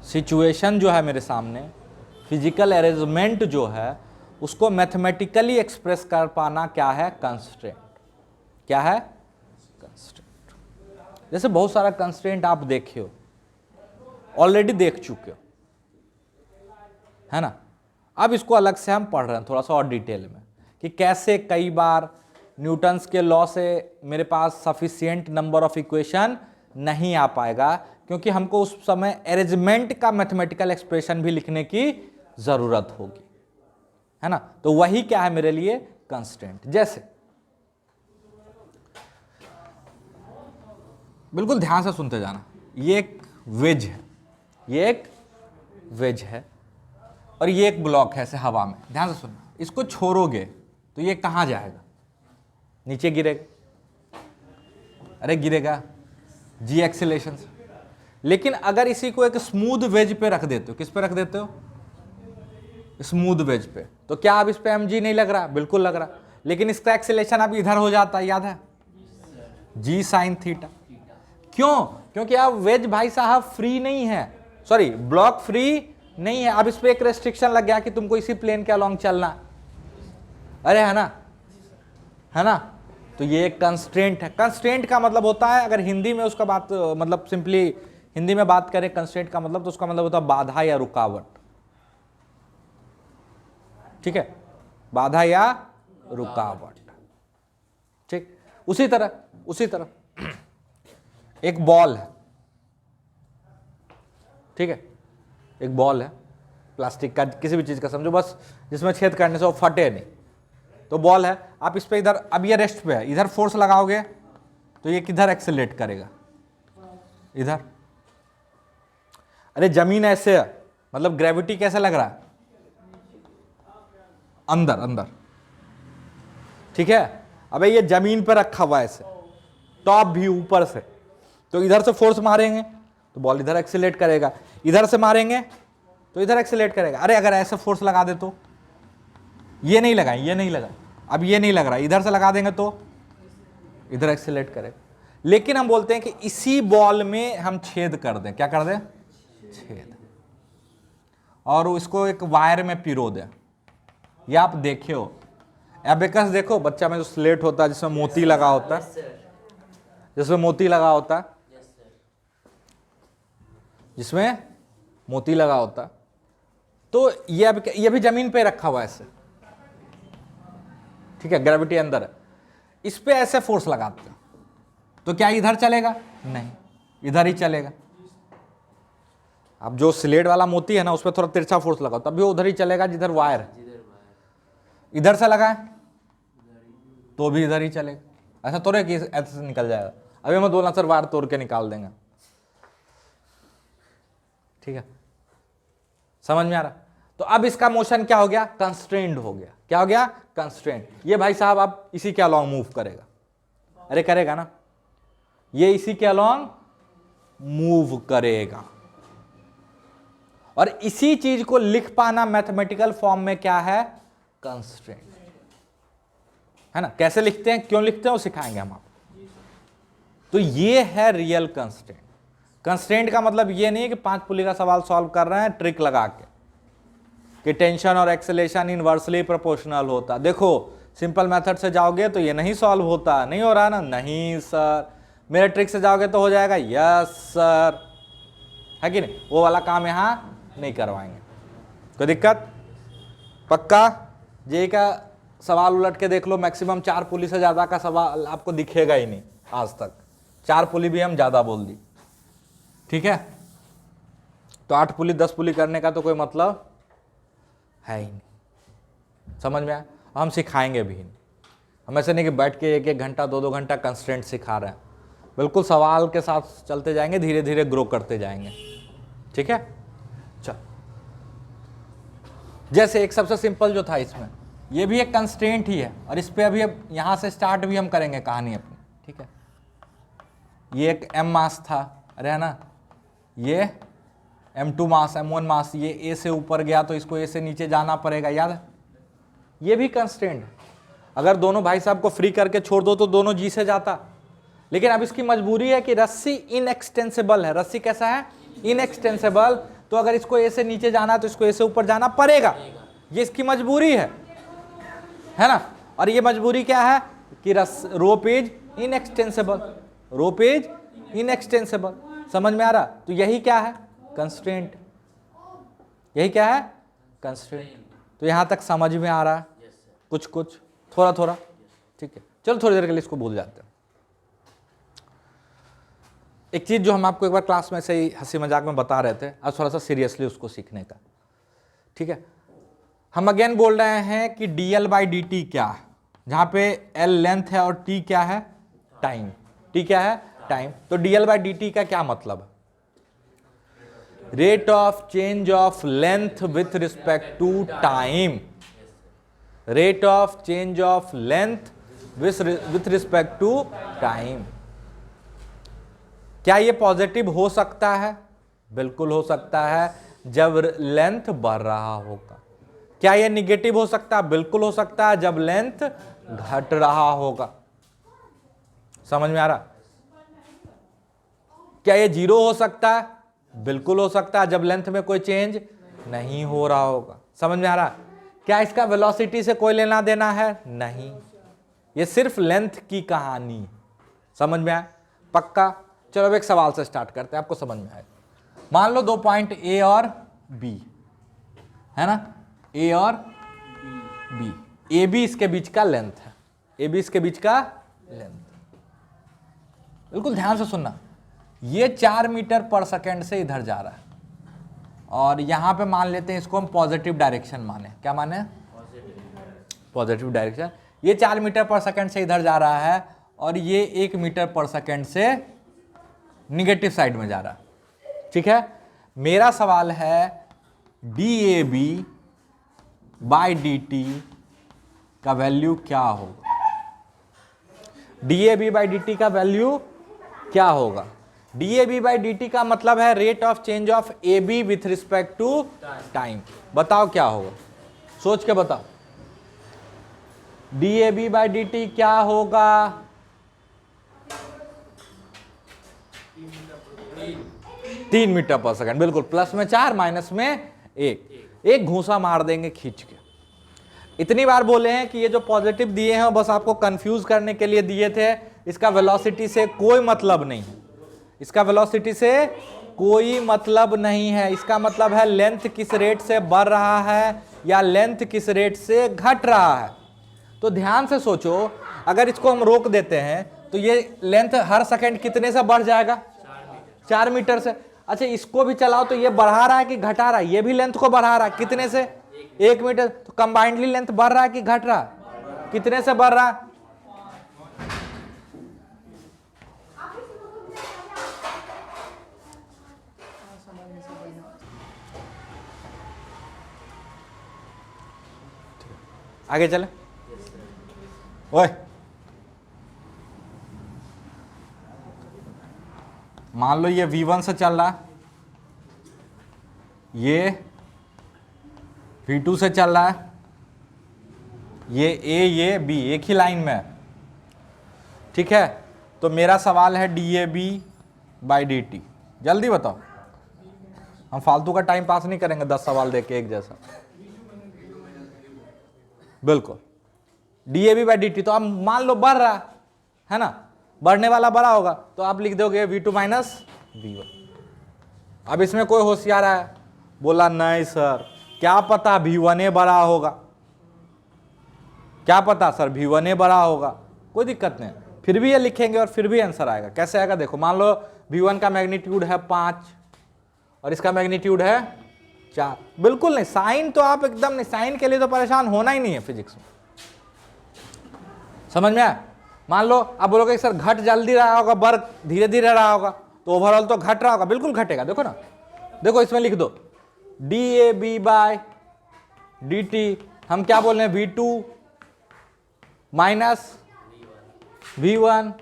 सिचुएशन जो है मेरे सामने, फिजिकल अरेंजमेंट जो है उसको मैथमेटिकली एक्सप्रेस कर पाना क्या है? कंस्ट्रेंट। क्या है? कंस्ट्रेंट। जैसे बहुत सारा कंस्ट्रेंट आप देखे हो, ऑलरेडी देख चुके हो, है ना? अब इसको अलग से हम पढ़ रहे हैं थोड़ा सा और डिटेल में, कि कैसे कई बार न्यूटन्स के लॉ से मेरे पास सफिशिएंट नंबर ऑफ इक्वेशन नहीं आ पाएगा, क्योंकि हमको उस समय अरेंजमेंट का मैथमेटिकल एक्सप्रेशन भी लिखने की जरूरत होगी, है ना? तो वही क्या है मेरे लिए? कंस्ट्रेंट। जैसे बिल्कुल ध्यान से सुनते जाना, ये एक वेज है, ये एक वेज है, और ये एक ब्लॉक है ऐसे हवा में। ध्यान से सुनना, इसको छोड़ोगे तो ये कहाँ जाएगा? नीचे गिरेगा। अरे गिरेगा जी एक्सेलेरेशन से। लेकिन अगर इसी को एक स्मूथ वेज पे रख देते हो, किस पे रख देते हो? स्मूथ वेज पे, तो क्या अब इस पे mg नहीं लग रहा? बिल्कुल लग रहा, लेकिन इसका एक्सेलेरेशन अब इधर हो जाता है, याद है? जी साइन थीटा। क्यों? क्योंकि अब वेज भाई साहब फ्री नहीं है, सॉरी ब्लॉक फ्री नहीं है। अब इस पे एक रेस्ट्रिक्शन लग गया कि तुमको इसी प्लेन के अलोंग चलना। अरे है ना, है ना? तो ये एक कंस्ट्रेंट है। कंस्ट्रेंट का मतलब होता है, अगर हिंदी में उसका बात मतलब सिंपली हिंदी में बात करें कंस्ट्रेंट का मतलब, तो उसका मतलब होता है बाधा या रुकावट। ठीक है, बाधा या रुकावट। ठीक, उसी तरह एक बॉल है, ठीक है, एक बॉल है प्लास्टिक का, किसी भी चीज़ का समझो, बस जिसमें छेद करने से वो फटे नहीं, तो बॉल है, आप इस पे इधर, अब ये रेस्ट पे है, इधर फोर्स लगाओगे तो ये किधर एक्सेलरेट करेगा, इधर। अरे जमीन ऐसे है, मतलब ग्रेविटी कैसे लग रहा है, अंदर अंदर, ठीक है। अबे ये जमीन पर रखा हुआ है ऐसे, टॉप भी ऊपर से, तो इधर से फोर्स मारेंगे तो बॉल इधर एक्सेलरेट करेगा, इधर से मारेंगे तो इधर एक्सेलरेट करेगा। अरे अगर ऐसे फोर्स लगा दे तो, ये नहीं लगाए, ये नहीं लगा, अब ये नहीं लग रहा, इधर से लगा देंगे तो इधर एक्सेलरेट करेगा। लेकिन हम बोलते हैं कि इसी बॉल में हम छेद कर दें, क्या कर दें, छेद, और इसको एक वायर में पिरो दें। ये आप देखे हो, एबेकस देखो, बच्चा में जो स्लेट होता है जिसमें मोती लगा होता है, जिसमें मोती लगा होता है, जिसमें मोती लगा होता है, तो ये भी जमीन पे रखा हुआ है ऐसे, ठीक है, ग्रेविटी अंदर है, इस पे ऐसे फोर्स लगाते हैं तो क्या इधर चलेगा, नहीं, इधर ही चलेगा। अब जो स्लेट वाला मोती है ना, उस पर थोड़ा तिरछा फोर्स लगाओ तब भी उधर ही चलेगा जिधर वायर है, इधर से लगाए तो भी इधर ही चलेगा। ऐसा तोड़े कि ऐसे से निकल जाएगा, अभी मैं 2 नसर वायर तोड़ के निकाल देंगे, ठीक है, समझ में आ रहा। तो अब इसका मोशन क्या हो गया, कंस्ट्रेंड हो गया, क्या हो गया, कंस्ट्रेंड। ये भाई साहब अब इसी के अलॉन्ग मूव करेगा, अरे करेगा ना, ये इसी के अलॉन्ग मूव करेगा, और इसी चीज को लिख पाना मैथमेटिकल फॉर्म में क्या है, कंस्ट्रेंट, है ना। कैसे लिखते हैं, क्यों लिखते हैं, वो सिखाएंगे हम आपको। तो ये है रियल कंस्ट्रेंट। कंस्ट्रेंट का मतलब ये नहीं है कि 5 पुली का सवाल सॉल्व कर रहे हैं ट्रिक लगा के कि टेंशन और एक्सेलेरेशन इनवर्सली प्रोपोर्शनल होता। देखो सिंपल मेथड से जाओगे तो ये नहीं सॉल्व होता, नहीं हो रहा ना, नहीं सर। मेरे ट्रिक से जाओगे तो हो जाएगा, यस सर, है कि नहीं। वो वाला काम यहाँ नहीं करवाएंगे, कोई दिक्कत, पक्का। जे का सवाल उलट के देख लो, मैक्सिमम 4 पुली से ज्यादा का सवाल आपको दिखेगा ही नहीं आज तक, 4 पुली भी हम ज्यादा बोल दी, ठीक है। तो 8 पुली 10 पुली करने का तो कोई मतलब है ही नहीं, समझ में आया। हम सिखाएंगे भी नहीं, हम ऐसे नहीं कि बैठ के 1-1 घंटा 2-2 घंटा कंस्ट्रेंट सिखा रहे हैं, बिल्कुल सवाल के साथ चलते जाएंगे, धीरे धीरे ग्रो करते जाएंगे, ठीक है। चल, जैसे एक सबसे सिंपल जो था इसमें, ये भी एक कंस्ट्रेंट ही है, और इस पे अभी अब यहाँ से स्टार्ट भी हम करेंगे कहानी अपनी, ठीक है। ये एक m मास था, अरे है ना, ये m2 मास, m1 मास, ये a से ऊपर गया तो इसको a से नीचे जाना पड़ेगा, याद है। ये भी कंस्ट्रेंट है, अगर दोनों भाई साहब को फ्री करके छोड़ दो तो दोनों जी से जाता, लेकिन अब इसकी मजबूरी है कि रस्सी इनएक्सटेंसिबल है। रस्सी कैसा है, इनएक्सटेंसिबल, तो अगर इसको ए से नीचे जाना है तो इसको ए से ऊपर जाना पड़ेगा, ये इसकी मजबूरी है ना। और ये मजबूरी क्या है कि rope is inextensible, rope is inextensible, समझ में आ रहा। तो यही क्या है, कंस्ट्रेंट, यही क्या है, कंस्ट्रेंट। तो यहां तक समझ में आ रहा है, कुछ कुछ थोड़ा थोड़ा, ठीक है। चलो थोड़ी देर के लिए इसको भूल जाते हैं। एक चीज जो हम आपको एक बार क्लास में से ही हंसी मजाक में बता रहे थे, अब थोड़ा सा सीरियसली उसको सीखने का, ठीक है। हम अगेन बोल रहे हैं कि dl/dt क्या है, जहां पे l लेंथ है और t क्या है, टाइम, t क्या है, टाइम। तो dl/dt का क्या मतलब है, rate of change of length with respect to time, rate of change of length with respect to time. क्या ये पॉजिटिव हो सकता है, बिल्कुल हो सकता है, जब लेंथ बढ़ रहा होगा। क्या ये निगेटिव हो सकता है, बिल्कुल हो सकता है, जब लेंथ घट रहा होगा, समझ में आ रहा। क्या ये 0 हो सकता है, बिल्कुल हो सकता है, जब लेंथ में कोई चेंज नहीं हो रहा होगा, समझ में आ रहा। क्या इसका वेलोसिटी से कोई लेना देना है, नहीं, ये सिर्फ लेंथ की कहानी, समझ में आया, पक्का। चलो अब एक सवाल से स्टार्ट करते हैं, आपको समझ में आएगा। मान लो 2 पॉइंट A और B है ना, A और B, AB इसके बीच का लेंथ है, AB इसके बीच का लेंथ, बिल्कुल ध्यान से सुनना। ये 4 मीटर पर सेकेंड से इधर जा रहा है, और यहाँ पे मान लेते हैं इसको हम पॉजिटिव डायरेक्शन माने, क्या माने, पॉजिटिव डायरेक्शन। ये 4 मीटर पर सेकंड से इधर जा रहा है और ये 1 मीटर पर सेकंड से निगेटिव साइड में जा रहा है। ठीक है, मेरा सवाल है DAB बाई DT का वैल्यू क्या होगा। DAB बाई DT का वैल्यू क्या होगा। DAB बाई DT का मतलब है rate of change of AB with respect to time. बताओ क्या होगा, सोच के बताओ। DAB बाई DT क्या होगा। 3 मीटर पर सेकंड, बिल्कुल, प्लस में 4 माइनस में 1। एक घूसा मार देंगे खींच के। इतनी बार बोले हैं कि ये जो पॉजिटिव दिए हैं बस आपको कंफ्यूज करने के लिए दिए थे। इसका वेलोसिटी से कोई मतलब नहीं है, इसका वेलोसिटी से कोई मतलब नहीं है। इसका मतलब है लेंथ किस रेट से बढ़ रहा है या लेंथ किस रेट से घट रहा है। तो ध्यान से सोचो, अगर इसको हम रोक देते हैं तो ये लेंथ हर सेकंड कितने से बढ़ जाएगा, 4 मीटर से। अच्छा, इसको भी चलाओ तो ये बढ़ा रहा है कि घटा रहा है, ये भी लेंथ को बढ़ा रहा है, कितने से, 1 मीटर। तो कंबाइंडली लेंथ बढ़ रहा है कि घट रहा है, कितने से बढ़ रहा है। आगे चले, ओए मान लो ये V1 से चल रहा है, ये V2 से चल रहा है, ये A ये B एक ही लाइन में है। ठीक है, तो मेरा सवाल है DAB बाई DT। जल्दी बताओ, हम फालतू का टाइम पास नहीं करेंगे 10 सवाल देके एक जैसा। बिल्कुल, DAB बाई DT तो अब मान लो बढ़ रहा है ना, बढ़ने वाला बड़ा होगा तो आप लिख दोगे V2 माइनस V1। अब इसमें कोई होशियार है, बोला नहीं सर क्या पता V1 बड़ा होगा, क्या पता सर V1 बड़ा होगा। कोई दिक्कत नहीं, फिर भी ये लिखेंगे और फिर भी आंसर आएगा। कैसे आएगा देखो, मान लो V1 का मैग्नीट्यूड है 5 और इसका मैग्नीट्यूड है 4। बिल्कुल नहीं, साइन तो आप एकदम नहीं, साइन के लिए तो परेशान होना ही नहीं है फिजिक्स में। समझ में आया। मान लो आप बोलोगे सर घट जल्दी रहा होगा, बढ़ धीरे धीरे रहा होगा, तो ओवरऑल तो घट रहा होगा। बिल्कुल घटेगा, देखो ना, देखो इसमें लिख दो DAB बाय DT। हम क्या बोल रहे हैं, V2 माइनस V1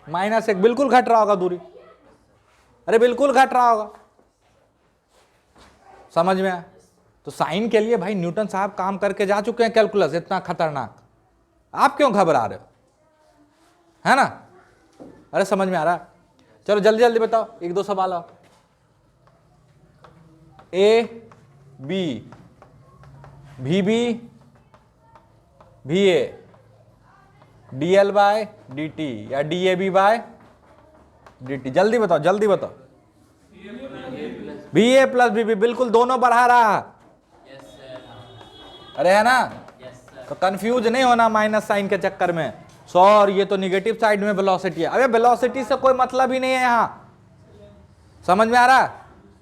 माइनस 1। बिल्कुल घट रहा होगा दूरी, अरे बिल्कुल घट रहा होगा। समझ में आया। तो साइन के लिए भाई न्यूटन साहब काम करके जा चुके हैं, कैलकुलस इतना खतरनाक, आप क्यों घबरा रहे हो, है ना। अरे समझ में आ रहा है। चलो जल्दी जल्दी बताओ, 1-2 सवाल आओ। AB VB VA DL by DT या DAB बाय DT। जल्दी बताओ, जल्दी बताओ। VA प्लस VB, बिल्कुल दोनों बढ़ा रहा है। अरे है ना, तो कंफ्यूज नहीं होना माइनस साइन के चक्कर में। सर ये तो निगेटिव साइड में वेलोसिटी है। अबे वेलोसिटी से कोई मतलब ही नहीं है यहां। समझ में आ रहा है,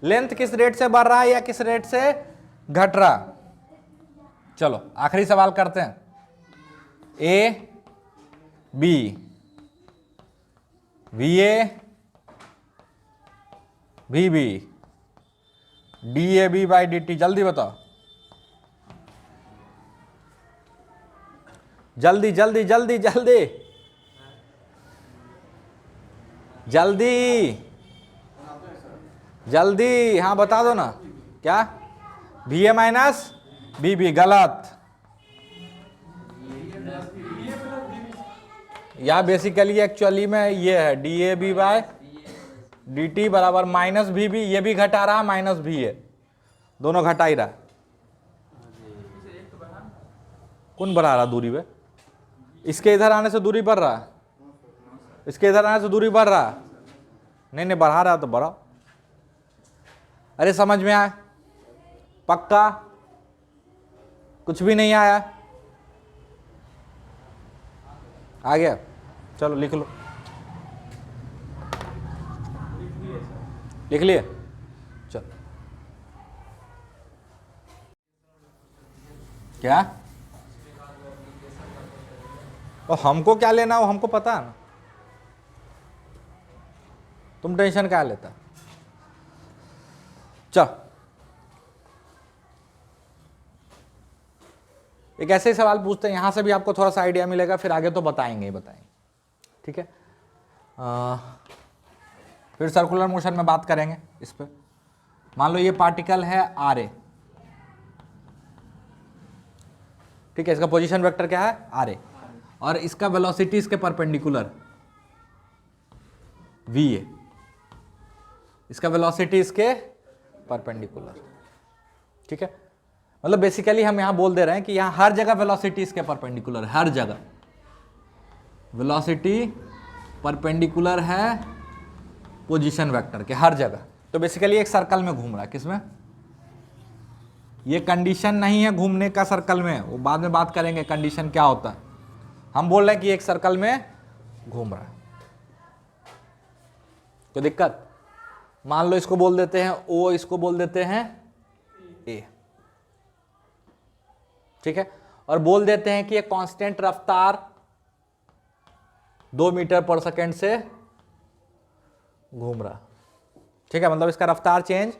लेंथ किस रेट से बढ़ रहा है या किस रेट से घट रहा। चलो आखिरी सवाल करते हैं। AB VA VB DAB by DT। जल्दी बताओ, जल्दी जल्दी जल्दी जल्दी जल्दी जल्दी, हाँ बता दो ना। क्या VA माइनस BB, गलत। या बेसिकली एक्चुअली में ये है DAB बाय DT बराबर माइनस VB। ये भी घटा रहा, माइनस VA, दोनों घटा ही रहा। कौन बढ़ा रहा दूरी पे, इसके इधर आने से दूरी बढ़ रहा है, इसके इधर आने से दूरी बढ़ रहा है। नहीं नहीं, बढ़ा रहा तो बढ़ाओ। अरे समझ में आया, पक्का कुछ भी नहीं आया, आ गया। चलो लिख लो, लिख लिए। चलो क्या? और हमको क्या लेना हो, हमको पता है ना, तुम टेंशन क्या लेता। चल एक ऐसे ही सवाल पूछते हैं, यहां से भी आपको थोड़ा सा आइडिया मिलेगा, फिर आगे तो बताएंगे ही बताएंगे, ठीक है। फिर सर्कुलर मोशन में बात करेंगे इस पे। मान लो ये पार्टिकल है आर ए, ठीक है, इसका पोजीशन वेक्टर क्या है आर ए, और इसका वेलोसिटी इसके परपेंडिकुलर वी ए, इसका वेलोसिटी इसके परपेंडिकुलर, ठीक है। मतलब बेसिकली हम यहां बोल दे रहे हैं कि यहां हर जगह वेलोसिटी इसके परपेंडिकुलर है, हर जगह वेलोसिटी परपेंडिकुलर है पोजीशन वेक्टर के, हर जगह। तो बेसिकली एक सर्कल में घूम रहा है, किसमें? ये कंडीशन नहीं है घूमने का सर्कल में, वो बाद में बात करेंगे कंडीशन क्या होता है। हम बोल रहे हैं कि एक सर्कल में घूम रहा है। कोई दिक्कत? मान लो इसको बोल देते हैं ओ, इसको बोल देते हैं ए, ठीक है, और बोल देते हैं कि ये कांस्टेंट रफ्तार 2 मीटर पर सेकेंड से घूम रहा, ठीक है। मतलब इसका रफ्तार चेंज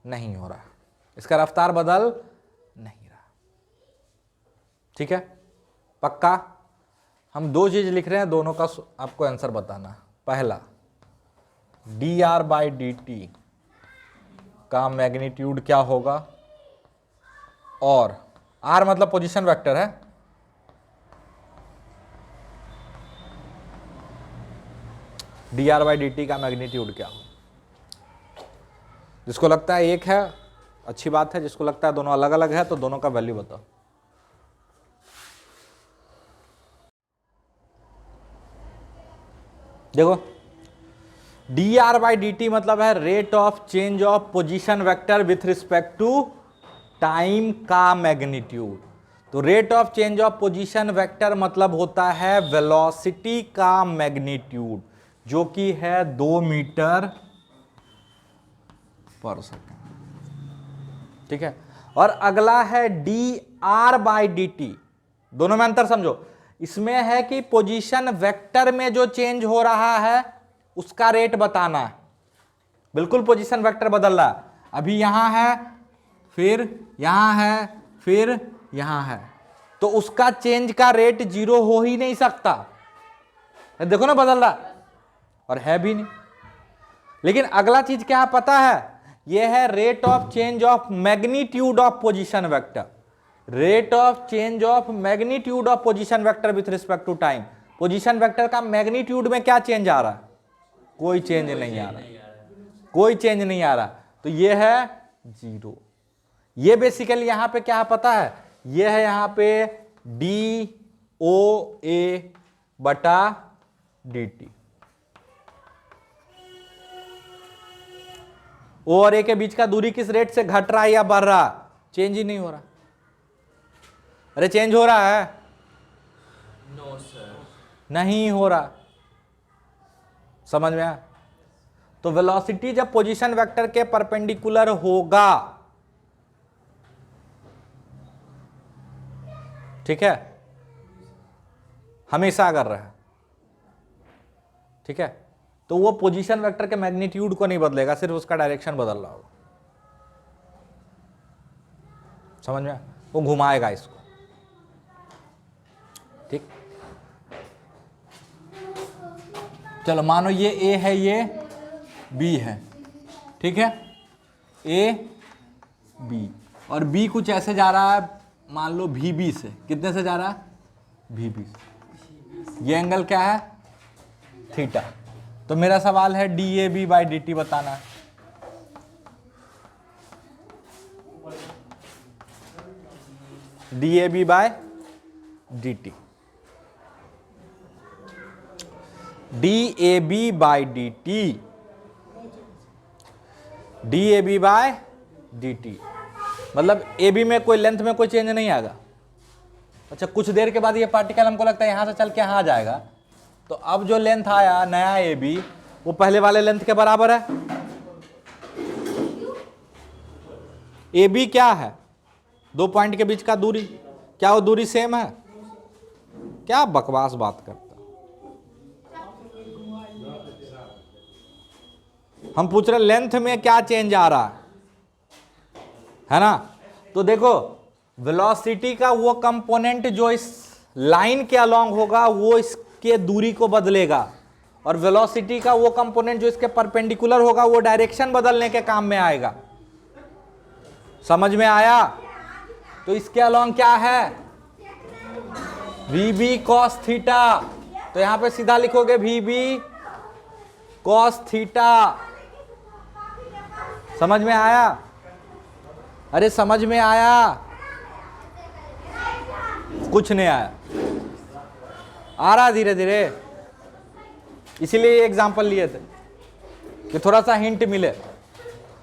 नहीं हो रहा, इसका रफ्तार बदल नहीं रहा, ठीक है। पक्का? हम दो चीज लिख रहे हैं, दोनों का आपको आंसर बताना। पहला, D R by D T का मैग्नीट्यूड क्या होगा, और आर मतलब पोजीशन वेक्टर है, D R by D T का मैग्नीट्यूड क्या हो। जिसको लगता है एक है अच्छी बात है, जिसको लगता है दोनों अलग अलग है तो दोनों का वैल्यू बताओ। देखो D R by D T मतलब है rate of change of position vector with respect to time का मैग्नीट्यूड। तो rate of change of position vector मतलब होता है वेलोसिटी का मैग्नीट्यूड, जो कि है 2 मीटर पर सेकेंड, ठीक है। और अगला है D R by D T, दोनों में अंतर समझो। इसमें है कि पोजीशन वेक्टर में जो चेंज हो रहा है उसका रेट बताना है। बिल्कुल पोजीशन वेक्टर बदल रहा है, अभी यहां है, फिर यहां है, फिर यहां है, तो उसका चेंज का रेट 0 हो ही नहीं सकता। देखो ना बदल रहा, और है भी नहीं। लेकिन अगला चीज क्या पता है, यह है rate of change of magnitude of position vector, rate of change of magnitude of position vector with respect to time. Position vector का मैग्नीट्यूड में क्या चेंज आ रहा है? कोई चेंज नहीं आ रहा, कोई चेंज नहीं आ रहा, तो यह है 0। ये बेसिकली यहां पे क्या पता है, यह है यहां पे डी ओ ए बटा डी टी। ओ और ए के बीच का दूरी किस रेट से घट रहा है या बढ़ रहा? चेंज ही नहीं हो रहा। अरे चेंज हो रहा है? नो सर, नहीं हो रहा। समझ में आया? तो वेलोसिटी जब पोजीशन वेक्टर के परपेंडिकुलर होगा, ठीक है, हमेशा कर रहा है, ठीक है, तो वो पोजीशन वेक्टर के मैग्नीट्यूड को नहीं बदलेगा, सिर्फ उसका डायरेक्शन बदल रहा होगा। समझ में? वो घुमाएगा इसको, ठीक। चलो मानो ये ए है, ये बी है, ठीक है, ए बी, और बी कुछ ऐसे जा रहा है, मान लो भी बी से। कितने से जा रहा है? भी बी से। ये एंगल क्या है? थीटा। तो मेरा सवाल है D A B by D T बताना है। D A B by D T, D A B by D T, D A B by D T मतलब ए बी में कोई लेंथ में कोई चेंज नहीं आएगा। अच्छा, कुछ देर के बाद ये पार्टिकल हमको लगता है यहां से चल के यहां आ जाएगा, तो अब जो लेंथ आया नया ए बी, वो पहले वाले लेंथ के बराबर है। ए बी क्या है? 2 पॉइंट के बीच का दूरी। क्या वो दूरी सेम है? क्या बकवास बात करता। हम पूछ रहे लेंथ में क्या चेंज आ रहा है ना? तो देखो वेलोसिटी का वो कंपोनेंट जो इस लाइन के अलोंग होगा वो इसके दूरी को बदलेगा, और वेलोसिटी का वो कंपोनेंट जो इसके परपेंडिकुलर होगा वो डायरेक्शन बदलने के काम में आएगा। समझ में आया? तो इसके अलोंग क्या है? V B cos theta. तो यहां पे सीधा लिखोगे वी बी कॉस थीटा। समझ में आया? अरे समझ में आया? कुछ नहीं आया, आ रहा धीरे धीरे। इसीलिए एग्जांपल लिए थे कि थोड़ा सा हिंट मिले।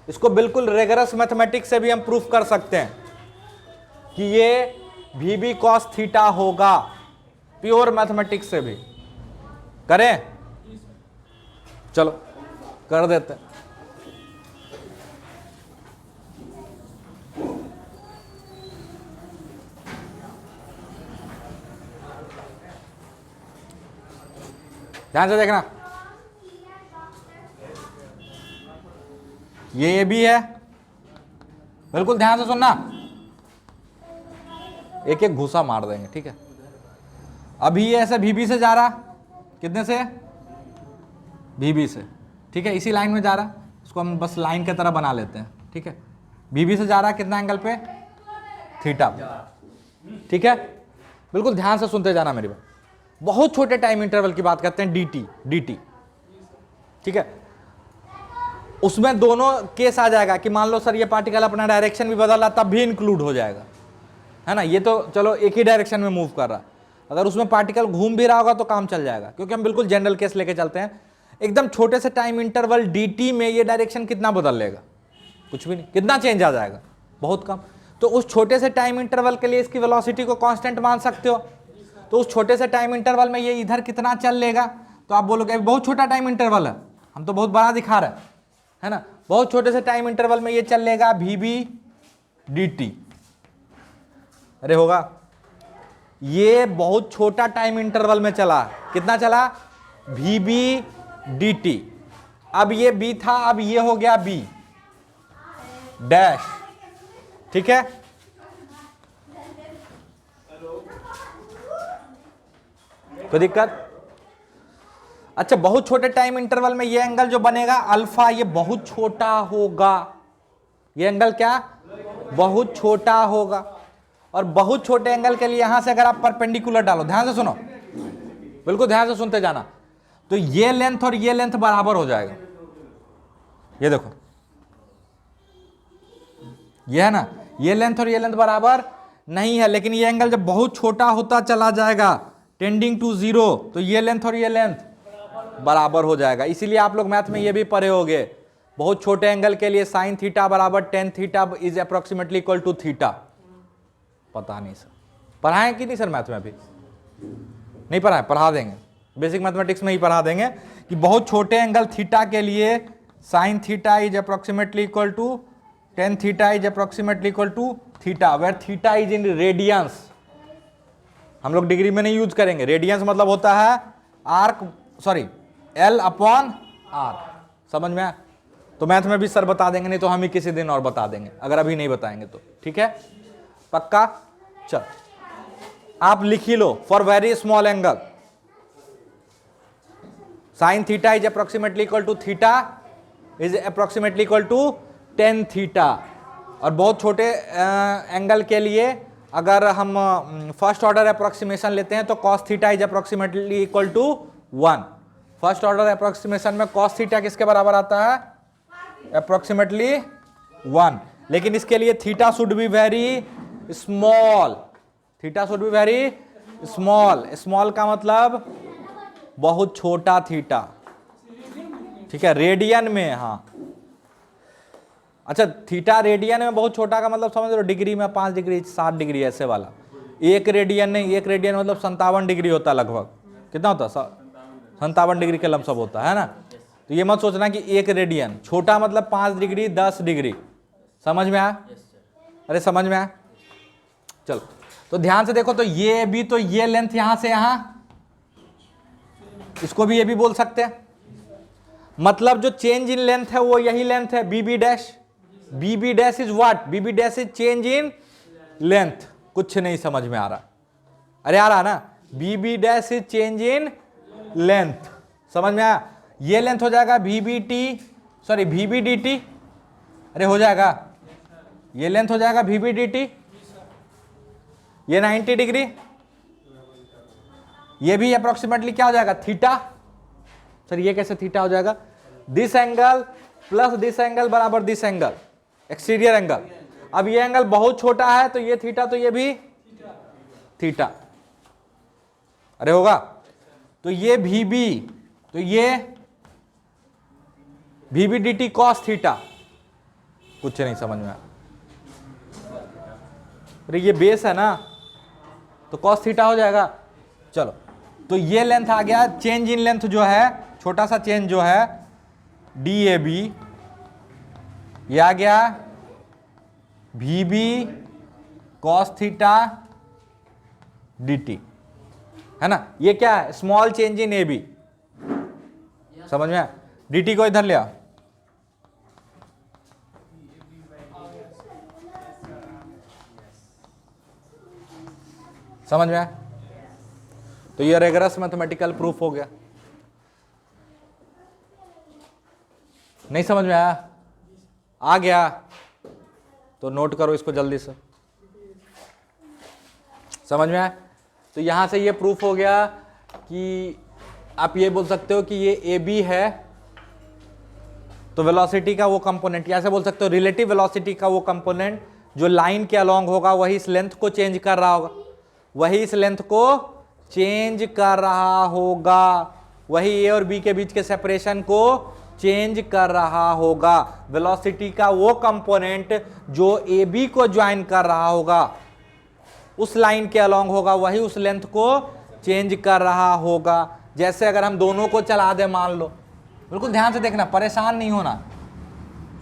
इसको बिल्कुल रेगरस मैथमेटिक्स से भी हम प्रूफ कर सकते हैं कि ये वी बी कॉस थीटा होगा, प्योर मैथमेटिक्स से भी। करें? चलो कर देते हैं। ध्यान से देखना, ये भी है, बिल्कुल ध्यान से सुनना, एक एक घूसा मार देंगे, ठीक है? अभी ये ऐसे VB से जा रहा, कितने से? VB से, ठीक है? इसी लाइन में जा रहा, इसको हम बस लाइन की तरह बना लेते हैं, ठीक है? VB से जा रहा कितना एंगल पे? थीटा, ठीक है? बिल्कुल ध्यान से सुनते जाना मेरी बात। बहुत छोटे टाइम इंटरवल की बात करते हैं, dt, ठीक है? उसमें दोनों केस आ जाएगा कि मान लो सर ये पार्टिकल अपना डायरेक्शन भी बदल रहा तब भी इंक्लूड हो जाएगा, है ना? ये तो चलो एक ही डायरेक्शन में मूव कर रहा, अगर उसमें पार्टिकल घूम भी रहा होगा तो काम चल जाएगा, क्योंकि हम बिल्कुल जनरल केस लेके चलते हैं। एकदम छोटे से टाइम इंटरवल dt में ये डायरेक्शन कितना बदल लेगा? कुछ भी नहीं। कितना चेंज आ जाएगा? बहुत कम। तो उस छोटे से टाइम इंटरवल के लिए इसकी वेलोसिटी को कांस्टेंट मान सकते हो। तो उस छोटे से टाइम इंटरवल में ये इधर कितना चल लेगा? तो आप बोलोगे बहुत छोटा टाइम इंटरवल है, हम तो बहुत बड़ा दिखा रहे हैं, है ना? बहुत छोटे से टाइम इंटरवल में ये चल लेगा VB dt। अरे होगा, ये बहुत छोटा टाइम इंटरवल में चला, कितना चला? VB dt। अब ये B था, अब ये हो गया B डैश, ठीक है? कोई दिक्कत? अच्छा, बहुत छोटे टाइम इंटरवल में ये एंगल जो बनेगा अल्फा, ये बहुत छोटा होगा। ये एंगल क्या? बहुत छोटा होगा। और बहुत छोटे एंगल के लिए यहां से अगर आप परपेंडिकुलर डालो, ध्यान से सुनो, बिल्कुल ध्यान से सुनते जाना, तो ये लेंथ और ये लेंथ बराबर हो जाएगा। ये देखो, ये है ना, ये लेंथ और ये लेंथ बराबर नहीं है, लेकिन ये एंगल जब बहुत छोटा होता चला जाएगा टेंडिंग टू 0, तो ये लेंथ और ये लेंथ बराबर हो जाएगा। इसीलिए आप लोग मैथ में ये भी पढ़े होंगे, बहुत छोटे एंगल के लिए साइन थीटा बराबर tan theta is approximately equal to theta. पता नहीं सर पढ़ाए कि नहीं सर? मैथ में अभी नहीं पढ़ाए, पढ़ा देंगे, बेसिक मैथमेटिक्स में ही पढ़ा देंगे कि बहुत छोटे एंगल थीटा के लिए sine theta is approximately equal to ten theta is approximately equal to theta, where theta is in radians. हम लोग डिग्री में नहीं यूज करेंगे, रेडियंस मतलब होता है arc, sorry L upon R। समझ में आया? तो मैथ में भी सर बता देंगे, नहीं तो हम ही किसी दिन और बता देंगे, अगर अभी नहीं बताएंगे तो, ठीक है? पक्का? चल आप लिख ही लो, for very small angle sine theta is approximately equal to theta is approximately equal to ten theta. और बहुत छोटे एंगल के लिए अगर हम फर्स्ट ऑर्डर अप्रोक्सीमेशन लेते हैं तो cos theta is approximately equal to 1। First order approximation में कॉस थीटा किसके बराबर आता है? अप्रोक्सीमेटली 1। लेकिन इसके लिए theta should be very small, theta should be very small. Small का मतलब बहुत छोटा थीटा, ठीक है? रेडियन में, हाँ। अच्छा, थीटा रेडियन में बहुत छोटा का मतलब समझ लो, डिग्री में 5 डिग्री 7 डिग्री ऐसे वाला। एक रेडियन नहीं, एक रेडियन मतलब 57 डिग्री होता है लगभग। कितना होता है? 57 डिग्री के लमसम होता है ना? तो ये मत सोचना कि एक रेडियन, छोटा मतलब 5 डिग्री 10 डिग्री। समझ में आया? अरे समझ में आया? चलो, तो ध्यान से देखो, तो ये भी, तो ये लेंथ यहां से यहां, इसको भी ये भी बोल सकते हैं। मतलब जो चेंज इन लेंथ है वो यही लेंथ है B B dash. B B dash is what? B B dash is change in length. कुछ नहीं समझ में आ रहा? अरे आ रहा ना, B B dash is change in length. समझ में आया? ये लेंथ हो जाएगा VBT, सॉरी VBDT। अरे हो जाएगा, ये लेंथ हो जाएगा VBDT। ये 90 डिग्री, ये भी अप्रोक्सीमेटली क्या हो जाएगा? थीटा। सर ये कैसे थीटा हो जाएगा? This angle plus this angle बराबर दिस एंगल, एक्सटीरियर एंगल। अब ये एंगल बहुत छोटा है तो ये थीटा, तो ये भी थीटा। अरे होगा? तो ये VB, तो ये VBDT cos थीटा। कुछ नहीं समझ में आया? अरे ये बेस है ना, तो cos थीटा हो जाएगा। चलो, तो ये लेंथ आ गया, चेंज इन लेंथ जो है, छोटा सा चेंज जो है DAB, ये आ गया VB cos थीटा DT, है ना? ये क्या है? Small change in AB। समझ में आया? DT को इधर ले आओ। समझ में आया? तो ये रिगरस मैथमेटिकल प्रूफ हो गया। नहीं समझ में आया? आ गया तो नोट करो इसको जल्दी से। समझ में आया? तो यहां से ये प्रूफ हो गया कि आप ये बोल सकते हो कि ये AB है, तो वेलोसिटी का वो कंपोनेंट, या ऐसे बोल सकते हो रिलेटिव वेलोसिटी का वो कंपोनेंट जो लाइन के अलोंग होगा वही इस लेंथ को चेंज कर रहा होगा, वही इस लेंथ को चेंज कर रहा होगा, वही A और B के बीच के सेपरेशन को चेंज कर रहा होगा। वेलोसिटी का वो कंपोनेंट जो AB को ज्वाइन कर रहा होगा, उस लाइन के अलोंग होगा, वही उस लेंथ को चेंज कर रहा होगा। जैसे अगर हम दोनों को चला दें, मान लो, बिल्कुल ध्यान से देखना, परेशान नहीं होना।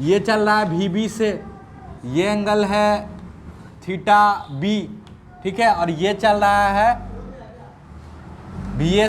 ये चल रहा है VB से, ये एंगल है थीटा B, ठीक है, और ये चल रहा है BA